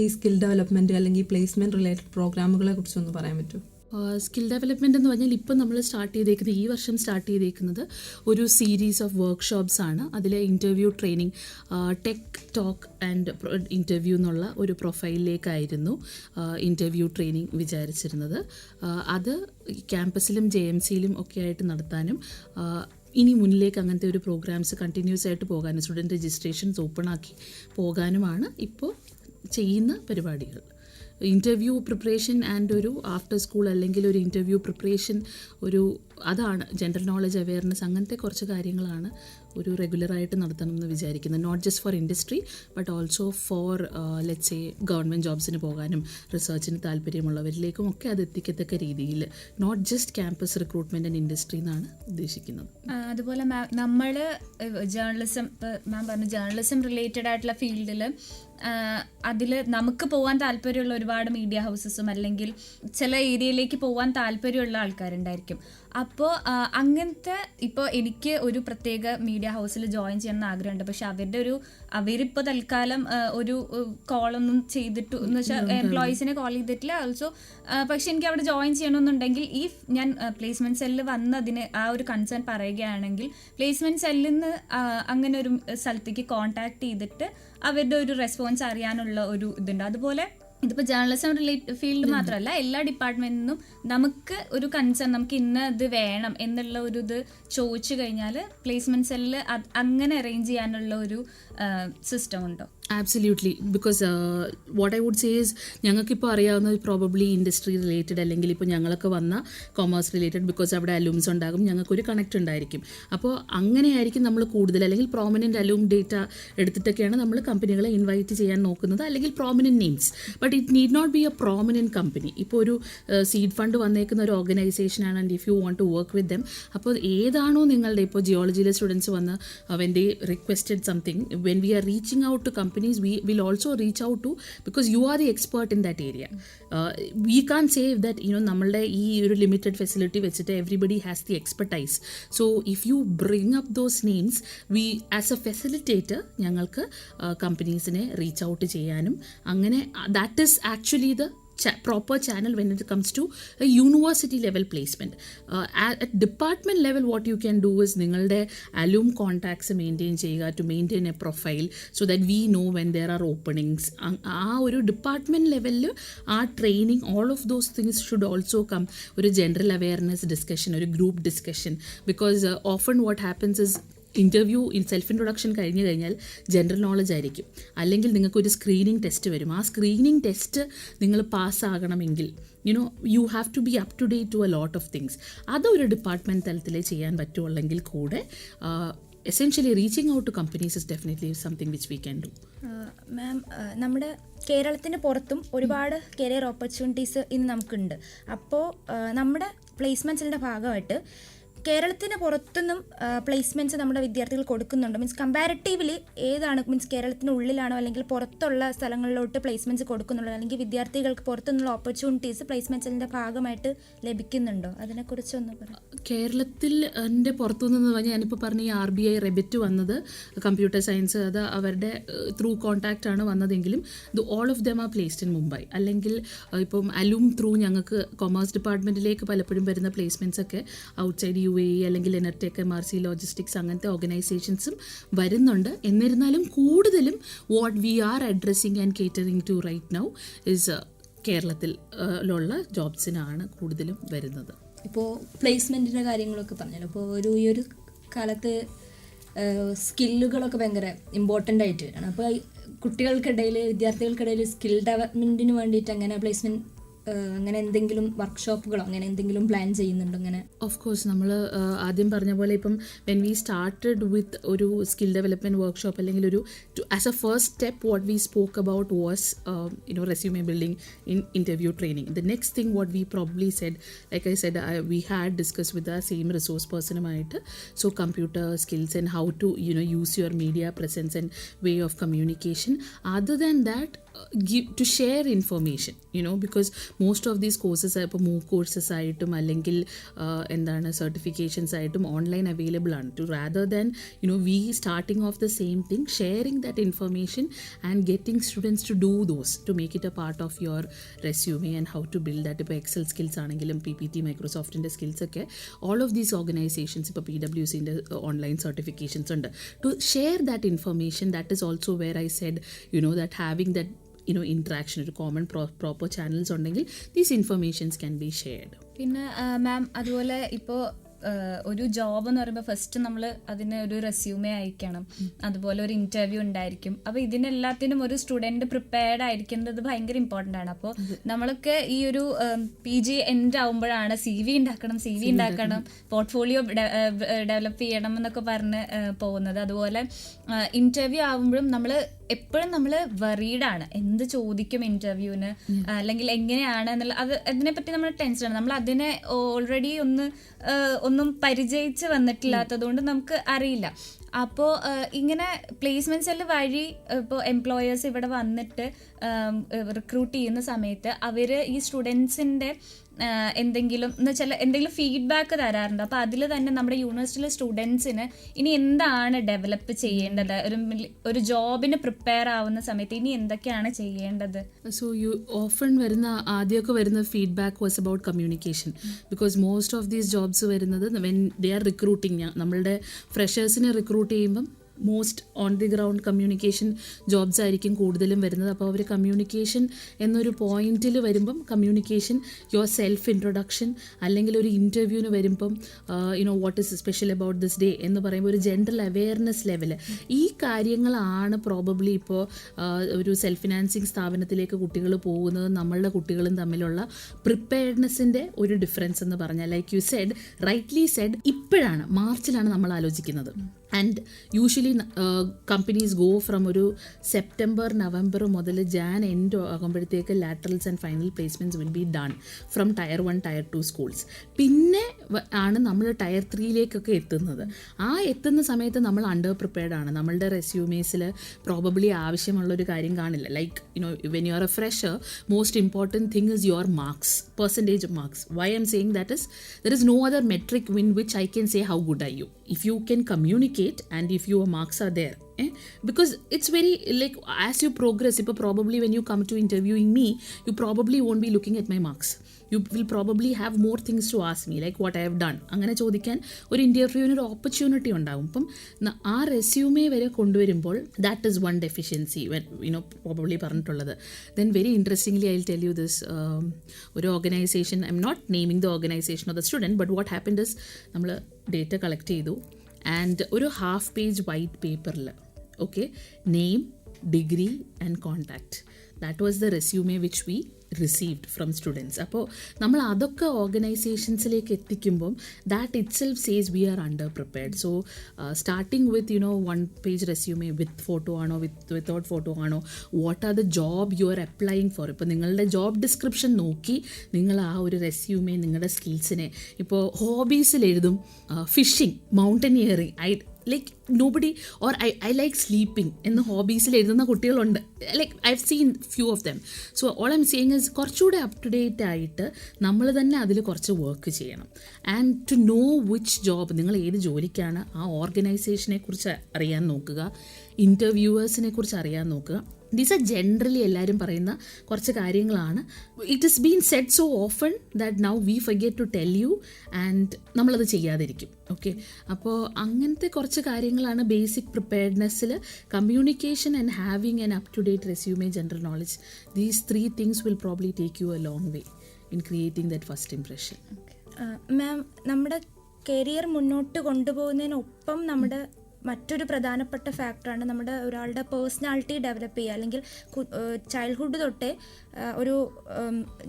ഈ സ്കിൽ ഡെവലപ്മെൻറ്റ് അല്ലെങ്കിൽ പ്ലേസ്മെൻറ്റ് റിലേറ്റഡ് പ്രോഗ്രാമുകളെ കുറിച്ചൊന്ന് പറയാൻ പറ്റുമോ? സ്കിൽ ഡെവലപ്മെൻറ്റ് എന്ന് പറഞ്ഞാൽ ഇപ്പം നമ്മൾ ഈ വർഷം സ്റ്റാർട്ട് ചെയ്തേക്കുന്നത് ഒരു സീരീസ് ഓഫ് വർക്ക്ഷോപ്സ് ആണ്. അതിൽ interview training, tech talk and interview എന്നുള്ള ഒരു പ്രൊഫൈലിലേക്കായിരുന്നു ഇൻ്റർവ്യൂ ട്രെയിനിങ് വിചാരിച്ചിരുന്നത്. അത് ക്യാമ്പസിലും JMCയിലും ഒക്കെ ആയിട്ട് നടത്താനും ഇനി മുന്നിലേക്ക് അങ്ങനത്തെ ഒരു പ്രോഗ്രാംസ് കണ്ടിന്യൂസ് ആയിട്ട് പോകാനും സ്റ്റുഡൻറ്റ് രജിസ്ട്രേഷൻസ് ഓപ്പൺ ആക്കി പോകാനുമാണ് ഇപ്പോൾ ചെയ്യുന്ന പരിപാടികൾ. ഇൻ്റർവ്യൂ പ്രിപ്പറേഷൻ ആൻഡ് ഒരു ആഫ്റ്റർ സ്കൂൾ അല്ലെങ്കിൽ ഒരു ഇൻ്റർവ്യൂ പ്രിപ്പറേഷൻ അതാണ് ജനറൽ നോളജ് അവെയർനെസ്, അങ്ങനത്തെ കുറച്ച് കാര്യങ്ങളാണ് ഒരു റെഗുലറായിട്ട് നടത്തണം എന്ന് വിചാരിക്കുന്നത്. Not just for industry but also for let's say government ജോബ്സിന് പോകാനും റിസർച്ചിന് താല്പര്യമുള്ളവരിലേക്കും ഒക്കെ അത് എത്തിക്കത്തക്ക രീതിയിൽ, not just campus recruitment and industry എന്നാണ് ഉദ്ദേശിക്കുന്നത്. അതുപോലെ നമ്മൾ ജേർണലിസം, മാം പറഞ്ഞു ജേർണലിസം റിലേറ്റഡ് ആയിട്ടുള്ള ഫീൽഡിൽ അതിൽ നമുക്ക് പോകാൻ താല്പര്യമുള്ള ഒരുപാട് മീഡിയ ഹൗസസും അല്ലെങ്കിൽ ചില ഏരിയയിലേക്ക് പോകാൻ താല്പര്യമുള്ള ആൾക്കാരുണ്ടായിരിക്കും. അപ്പോൾ അങ്ങനത്തെ ഇപ്പോൾ എനിക്ക് ഒരു പ്രത്യേക മീഡിയ ഹൗസിൽ ജോയിൻ ചെയ്യണമെന്ന് ആഗ്രഹമുണ്ട്. പക്ഷെ അവരിപ്പോൾ തൽക്കാലം ഒരു കോളൊന്നും ചെയ്തിട്ട് എന്ന് വെച്ചാൽ എംപ്ലോയീസിനെ കോൾ ചെയ്തിട്ടില്ല. ഓൾസോ പക്ഷെ എനിക്ക് അവിടെ ജോയിൻ ചെയ്യണമെന്നുണ്ടെങ്കിൽ ഞാൻ പ്ലേസ്മെന്റ് സെല്ലിൽ വന്നതിന് ആ ഒരു കൺസേൺ പറയുകയാണെങ്കിൽ പ്ലേസ്മെന്റ് സെല്ലിൽ നിന്ന് അങ്ങനെ ഒരു സ്ഥലത്തേക്ക് കോൺടാക്ട് ചെയ്തിട്ട് അവരുടെ ഒരു റെസ്പോൺസ് അറിയാനുള്ള ഒരു ഇതുണ്ട്. അതുപോലെ ഇതിപ്പോൾ ജേർണലിസം ഫീൽഡ് മാത്രമല്ല, എല്ലാ ഡിപ്പാർട്ട്മെന്റിനും നമുക്ക് ഒരു കൺസേൺ, നമുക്ക് ഇന്ന ഇത് വേണം എന്നുള്ള ഒരു ഇത് ചോദിച്ചു കഴിഞ്ഞാൽ പ്ലേസ്മെന്റ് സെല്ലിൽ അങ്ങനെ അറേഞ്ച് ചെയ്യാനുള്ള ഒരു സിസ്റ്റം ഉണ്ടോ? Absolutely. Because what I would say is ഞങ്ങൾക്കിപ്പോൾ അറിയാവുന്നത് പ്രോബബ്ലി ഇൻഡസ്ട്രി റിലേറ്റഡ് അല്ലെങ്കിൽ ഇപ്പോൾ ഞങ്ങളൊക്കെ വന്ന കൊമേഴ്സ് റിലേറ്റഡ്, ബിക്കോസ് അവിടെ അലൂംസ് ഉണ്ടാകും, ഞങ്ങൾക്കൊരു കണക്ട് ഉണ്ടായിരിക്കും. അപ്പോൾ അങ്ങനെയായിരിക്കും നമ്മൾ കൂടുതൽ അല്ലെങ്കിൽ പ്രോമിനൻറ്റ് അലൂം ഡേറ്റ എടുത്തിട്ടൊക്കെയാണ് നമ്മൾ കമ്പനികളെ ഇൻവൈറ്റ് ചെയ്യാൻ നോക്കുന്നത്, അല്ലെങ്കിൽ prominent names. But it need not be a prominent company. ഇപ്പോൾ ഒരു സീഡ് ഫണ്ട് വന്നേക്കുന്ന ഒരു ഓർഗനൈസേഷനാണ്, and if you want to work with them, അപ്പോൾ ഏതാണോ നിങ്ങളുടെ ഇപ്പോൾ ജിയോളജിയിലെ സ്റ്റുഡൻസ് വന്ന് when they requested something, when we are reaching out to companies, we will also reach out to, because you are the expert in that area. We can't say that നമ്മളുടെ ഈ ഒരു limited facility വെച്ചിട്ട് everybody has the expertise. So if you bring up those names, we as a facilitator ഞങ്ങൾക്ക് കമ്പനീസിനെ reach out ചെയ്യാനും അങ്ങനെ, that is actually the proper channel when it comes to a university level placement. At department level, what you can do is നിങ്ങളുടെ alum contacts maintain ചെയ്യുക, to maintain a profile so that we know when there are openings. ആ ഒരു department ലെവലിൽ ആ training, all of those things should also come. ഒരു general awareness discussion, ഒരു group discussion, because often what happens is interview self introduction കഴിഞ്ഞ് കഴിഞ്ഞാൽ general knowledge ആയിരിക്കും, അല്ലെങ്കിൽ നിങ്ങൾക്കൊരു സ്ക്രീനിങ് ടെസ്റ്റ് വരും. ആ സ്ക്രീനിങ് ടെസ്റ്റ് നിങ്ങൾ പാസ്സാകണമെങ്കിൽ you have to be up to date to a lot of things. അതൊരു ഡിപ്പാർട്ട്മെൻറ്റ് തലത്തിലേ ചെയ്യാൻ പറ്റുള്ളെങ്കിൽ കൂടെ essentially reaching out to companies is definitely something which we can do. മാം, നമ്മുടെ കേരളത്തിന് പുറത്തും ഒരുപാട് കരിയർ ഓപ്പർച്യൂണിറ്റീസ് ഇന്ന് നമുക്കുണ്ട്. അപ്പോൾ നമ്മുടെ പ്ലേസ്മെൻറ്റ്സിൻ്റെ ഭാഗമായിട്ട് കേരളത്തിന് പുറത്തുനിന്നും പ്ലേസ്മെൻറ്റ്സ് നമ്മുടെ വിദ്യാർത്ഥികൾ കൊടുക്കുന്നുണ്ട്. മീൻസ് കമ്പാരിറ്റീവ്ലി ഏതാണ്, മീൻസ് കേരളത്തിനുള്ളിലാണോ അല്ലെങ്കിൽ പുറത്തുള്ള സ്ഥലങ്ങളിലോട്ട് പ്ലേസ്മെൻറ്റ്സ് കൊടുക്കുന്നുള്ളൂ, അല്ലെങ്കിൽ വിദ്യാർത്ഥികൾക്ക് പുറത്തുനിന്നുള്ള ഓപ്പർച്യൂണിറ്റീസ് പ്ലേസ്മെൻറ്റ്സിൻ്റെ ഭാഗമായിട്ട് ലഭിക്കുന്നുണ്ടോ? അതിനെക്കുറിച്ചൊന്ന് പറയാം. കേരളത്തിൽ എൻ്റെ പുറത്തുനിന്ന് പറഞ്ഞാൽ ഞാനിപ്പോൾ പറഞ്ഞ ഈ RBI റെബിറ്റ് വന്നത് കമ്പ്യൂട്ടർ സയൻസ്, അത് അവരുടെ ത്രൂ കോൺടാക്റ്റ് ആണ് വന്നതെങ്കിലും all of them are placed in Mumbai. അല്ലെങ്കിൽ ഇപ്പം അലൂം ത്രൂ ഞങ്ങൾക്ക് കൊമേഴ്സ് ഡിപ്പാർട്ട്മെൻറ്റിലേക്ക് പലപ്പോഴും വരുന്ന പ്ലേസ്മെൻറ്റ്സ് ഒക്കെ ഔട്ട്സൈഡ് UAE അല്ലെങ്കിൽ എനർടെക്, MRC ലോജിസ്റ്റിക്സ് അങ്ങനത്തെ ഓർഗനൈസേഷൻസും വരുന്നുണ്ട്. എന്നിരുന്നാലും കൂടുതലും what we are addressing and catering to right now is കേരളത്തിലുള്ള ജോബ്സിനാണ് കൂടുതലും വരുന്നത്. ഇപ്പോൾ പ്ലേസ്മെൻറ്റിൻ്റെ കാര്യങ്ങളൊക്കെ പറഞ്ഞല്ലോ, അപ്പോൾ ഈ ഒരു കാലത്ത് സ്കില്ലുകളൊക്കെ ഭയങ്കര ഇമ്പോർട്ടൻ്റ് ആയിട്ട് വരികയാണ്. അപ്പോൾ കുട്ടികൾക്കിടയിൽ, വിദ്യാർത്ഥികൾക്കിടയിൽ സ്കിൽ ഡെവലപ്മെൻറ്റിന് വേണ്ടിയിട്ട് അങ്ങനെ പ്ലേസ്മെൻറ്റ് അങ്ങനെ എന്തെങ്കിലും വർക്ക്ഷോപ്പുകളോ അങ്ങനെ എന്തെങ്കിലും പ്ലാൻ ചെയ്യുന്നുണ്ടോ? അങ്ങനെ ഓഫ് കോഴ്സ് നമ്മൾ ആദ്യം പറഞ്ഞ പോലെ ഇപ്പം വെൻ വി സ്റ്റാർട്ടഡ് വിത്ത് ഒരു സ്കിൽ ഡെവലപ്മെൻറ്റ് വർക്ക്ഷോപ്പ് അല്ലെങ്കിൽ ഒരു as a first step what we spoke about was resume building in interview training. The next thing what we probably said, like I said, we had discuss with ആ same resource പേഴ്സണുമായിട്ട്. So computer skills and how to use your media presence and way of communication. Other than that, to share information, because most of these courses are ഇപ്പോൾ MOOC courses ആയിട്ടും അല്ലെങ്കിൽ എന്താണ് certifications ആയിട്ടും online available ആണ്. To rather than we starting off the same thing, sharing that information and getting students to do those, to make it a part of your resume and how to build that. ഇപ്പോൾ excel skills ആണെങ്കിലും PPT, മൈക്രോസോഫ്റ്റിൻ്റെ skills ഒക്കെ all of these organizations, ഇപ്പോൾ PwCൻ്റെ online certifications ഉണ്ട്. To share that information, that is also where I said that having that interaction, ഒരു common proper channels ഉണ്ടെങ്കിൽ these informations can be shared. പിന്നെ ma'am, അതുപോലെ ഇപ്പോൾ ഒരു ജോബ് എന്ന് പറയുമ്പോൾ ഫസ്റ്റ് നമ്മൾ അതിന് ഒരു റെസ്യൂമെ അയക്കണം, അതുപോലെ ഒരു ഇൻ്റർവ്യൂ ഉണ്ടായിരിക്കും. അപ്പോൾ ഇതിനെല്ലാത്തിനും ഒരു സ്റ്റുഡൻറ്റ് പ്രിപ്പയർഡ് ആയിരിക്കുന്നത് ഭയങ്കര ഇമ്പോർട്ടൻ്റ് ആണ്. അപ്പോൾ നമ്മളൊക്കെ ഈ ഒരു PG എൻഡ് ആകുമ്പോഴാണ് CV ഉണ്ടാക്കണം, പോർട്ട്ഫോളിയോ ഡെവലപ്പ് ചെയ്യണം എന്നൊക്കെ പറഞ്ഞ് പോകുന്നത്. അതുപോലെ ഇൻ്റർവ്യൂ ആകുമ്പോഴും എപ്പോഴും നമ്മൾ വറീഡാണ്, എന്ത് ചോദിക്കും ഇൻ്റർവ്യൂവിന്, അല്ലെങ്കിൽ എങ്ങനെയാണ് എന്നുള്ള അതിനെപ്പറ്റി നമ്മൾ ടെൻഷനാണ്. നമ്മൾ അതിനെ ഓൾറെഡി ഒന്നും പരിചയിച്ച് വന്നിട്ടില്ലാത്തത് കൊണ്ട് നമുക്ക് അറിയില്ല. അപ്പോൾ ഇങ്ങനെ പ്ലേസ്മെന്റ് സെല്ല് വഴി ഇപ്പോൾ എംപ്ലോയേഴ്സ് ഇവിടെ വന്നിട്ട് റിക്രൂട്ട് ചെയ്യുന്ന സമയത്ത് അവർ ഈ സ്റ്റുഡൻസിൻ്റെ എന്തെങ്കിലും എന്ന് വെച്ചാൽ എന്തെങ്കിലും ഫീഡ്ബാക്ക് തരാറുണ്ട്. അപ്പോൾ അതിൽ തന്നെ നമ്മുടെ യൂണിവേഴ്സിറ്റിയിലെ സ്റ്റുഡൻസിന് ഇനി എന്താണ് ഡെവലപ്പ് ചെയ്യേണ്ടത്, ഒരു ജോബിന് പ്രിപ്പയർ ആവുന്ന സമയത്ത് ഇനി എന്തൊക്കെയാണ് ചെയ്യേണ്ടത്? സോ ആദ്യമൊക്കെ വരുന്ന feedback was about communication. Because most of these jobs വരുന്നത് വെൻ ദേ ആർ റിക്രൂട്ടിങ്, നമ്മളുടെ ഫ്രഷേഴ്സിനെ റിക്രൂട്ട് ചെയ്യുമ്പം most on the ground communication jobs ആയിരിക്കും കൂടുതലും വരുന്നത്. അപ്പോൾ അവർ കമ്മ്യൂണിക്കേഷൻ എന്നൊരു പോയിന്റിൽ വരുമ്പം കമ്മ്യൂണിക്കേഷൻ, യുവർ സെൽഫ് ഇൻട്രൊഡക്ഷൻ, അല്ലെങ്കിൽ ഒരു ഇൻ്റർവ്യൂവിന് വരുമ്പം what is special about this day എന്ന് പറയുമ്പോൾ ഒരു ജനറൽ അവെയർനെസ് ലെവൽ, ഈ കാര്യങ്ങളാണ് പ്രോബബ്ലി ഇപ്പോൾ ഒരു സെൽഫ് ഫിനാൻസിങ് സ്ഥാപനത്തിലേക്ക് കുട്ടികൾ പോകുന്നത് നമ്മളുടെ കുട്ടികളും തമ്മിലുള്ള പ്രിപ്പയർഡ്നെസ്സിൻ്റെ ഒരു ഡിഫറൻസ് എന്ന് പറഞ്ഞാൽ, like you said, rightly said, ഇപ്പോഴാണ് മാർച്ചിലാണ് നമ്മൾ ആലോചിക്കുന്നത്. And usually companies go from ഒരു സെപ്റ്റംബർ നവംബർ മുതൽ ജാൻ എൻഡ് ആകുമ്പോഴത്തേക്ക് laterals and final placements will be done from tier 1 tier 2 schools. പിന്നെ ആണ് നമ്മൾ ടയർ 3യിലേക്കൊക്കെ എത്തുന്നത്. ആ എത്തുന്ന സമയത്ത് നമ്മൾ അണ്ടർ പ്രിപ്പയർഡ് ആണ്. നമ്മളുടെ റെസ്യൂമേസിൽ പ്രോബബ്ലി ആവശ്യമുള്ളൊരു കാര്യം കാണില്ല. Like when you are a fresher, most important thing is your marks, percentage of marks. Why I'm saying that is there is no other metric in which I can say how good are you. If you can communicate and if your marks are there, because it's very like as you progress, probably when you come to interviewing me, you probably won't be looking at my marks. You will probably have more things to ask me, like what I have done. അങ്ങനെ ചോദിക്കാൻ ഒരു ഇൻ്റർവ്യൂവിന് ഒരു opportunity ഉണ്ടാകും. അപ്പം ആ resume വരെ കൊണ്ടുവരുമ്പോൾ that is one deficiency probably പറഞ്ഞിട്ടുള്ളത്. Then very interestingly I will tell you this. ഒരു organisation, I'm not naming the organisation of the student, but what happened is നമ്മൾ ഡേറ്റ കളക്ട് ചെയ്തു and ഒരു half page white പേപ്പറിൽ name, degree and contact, that was the resume which we received from students. അപ്പോൾ നമ്മൾ അതൊക്കെ ഓർഗനൈസേഷൻസിലേക്ക് എത്തിക്കുമ്പം that itself says we are under prepared. So starting with 1 page resume, with photo ആണോ without photo ആണോ, what are the job you are applying four. ഇപ്പോൾ നിങ്ങളുടെ job description നോക്കി നിങ്ങൾ ആ ഒരു റെസ്യൂമേ നിങ്ങളുടെ സ്കിൽസിനെ, ഇപ്പോൾ ഹോബീസിൽ എഴുതും fishing, mountaineering, like nobody or I like sleeping എന്ന് ഹോബീസിൽ എഴുതുന്ന കുട്ടികളുണ്ട്. Like I have seen few of them. So all I'm saying is കുറച്ചുകൂടെ അപ് ടു ഡേറ്റ് ആയിട്ട് നമ്മൾ തന്നെ അതിൽ കുറച്ച് വർക്ക് ചെയ്യണം. And to know which job, നിങ്ങൾ ഏത് ജോലിക്കാണ്, ആ ഓർഗനൈസേഷനെ കുറിച്ച് അറിയാൻ നോക്കുക, ഇൻ്റർവ്യൂവേഴ്സിനെ കുറിച്ച് അറിയാൻ നോക്കുക. ദീസ് ആർ ജനറലി എല്ലാവരും പറയുന്ന കുറച്ച് കാര്യങ്ങളാണ്. It is been said so often that now we forget to tell you and നമ്മളത് ചെയ്യാതിരിക്കും. ഓക്കെ, അപ്പോൾ അങ്ങനത്തെ കുറച്ച് കാര്യങ്ങളാണ് ബേസിക് പ്രിപ്പയർഡ്നെസ്സിൽ. Communication and having an up to date resume, general knowledge, these 3 things will probably take you a long way in creating that first impression. മാം, നമ്മുടെ career മുന്നോട്ട് കൊണ്ടുപോകുന്നതിനൊപ്പം നമ്മുടെ മറ്റൊരു പ്രധാനപ്പെട്ട ഫാക്ടറാണ് നമ്മുടെ ഒരാളുടെ പേഴ്സണാലിറ്റി ഡെവലപ്പ് ചെയ്യുക. അല്ലെങ്കിൽ ചൈൽഡ്ഹുഡ് തൊട്ടേ ഒരു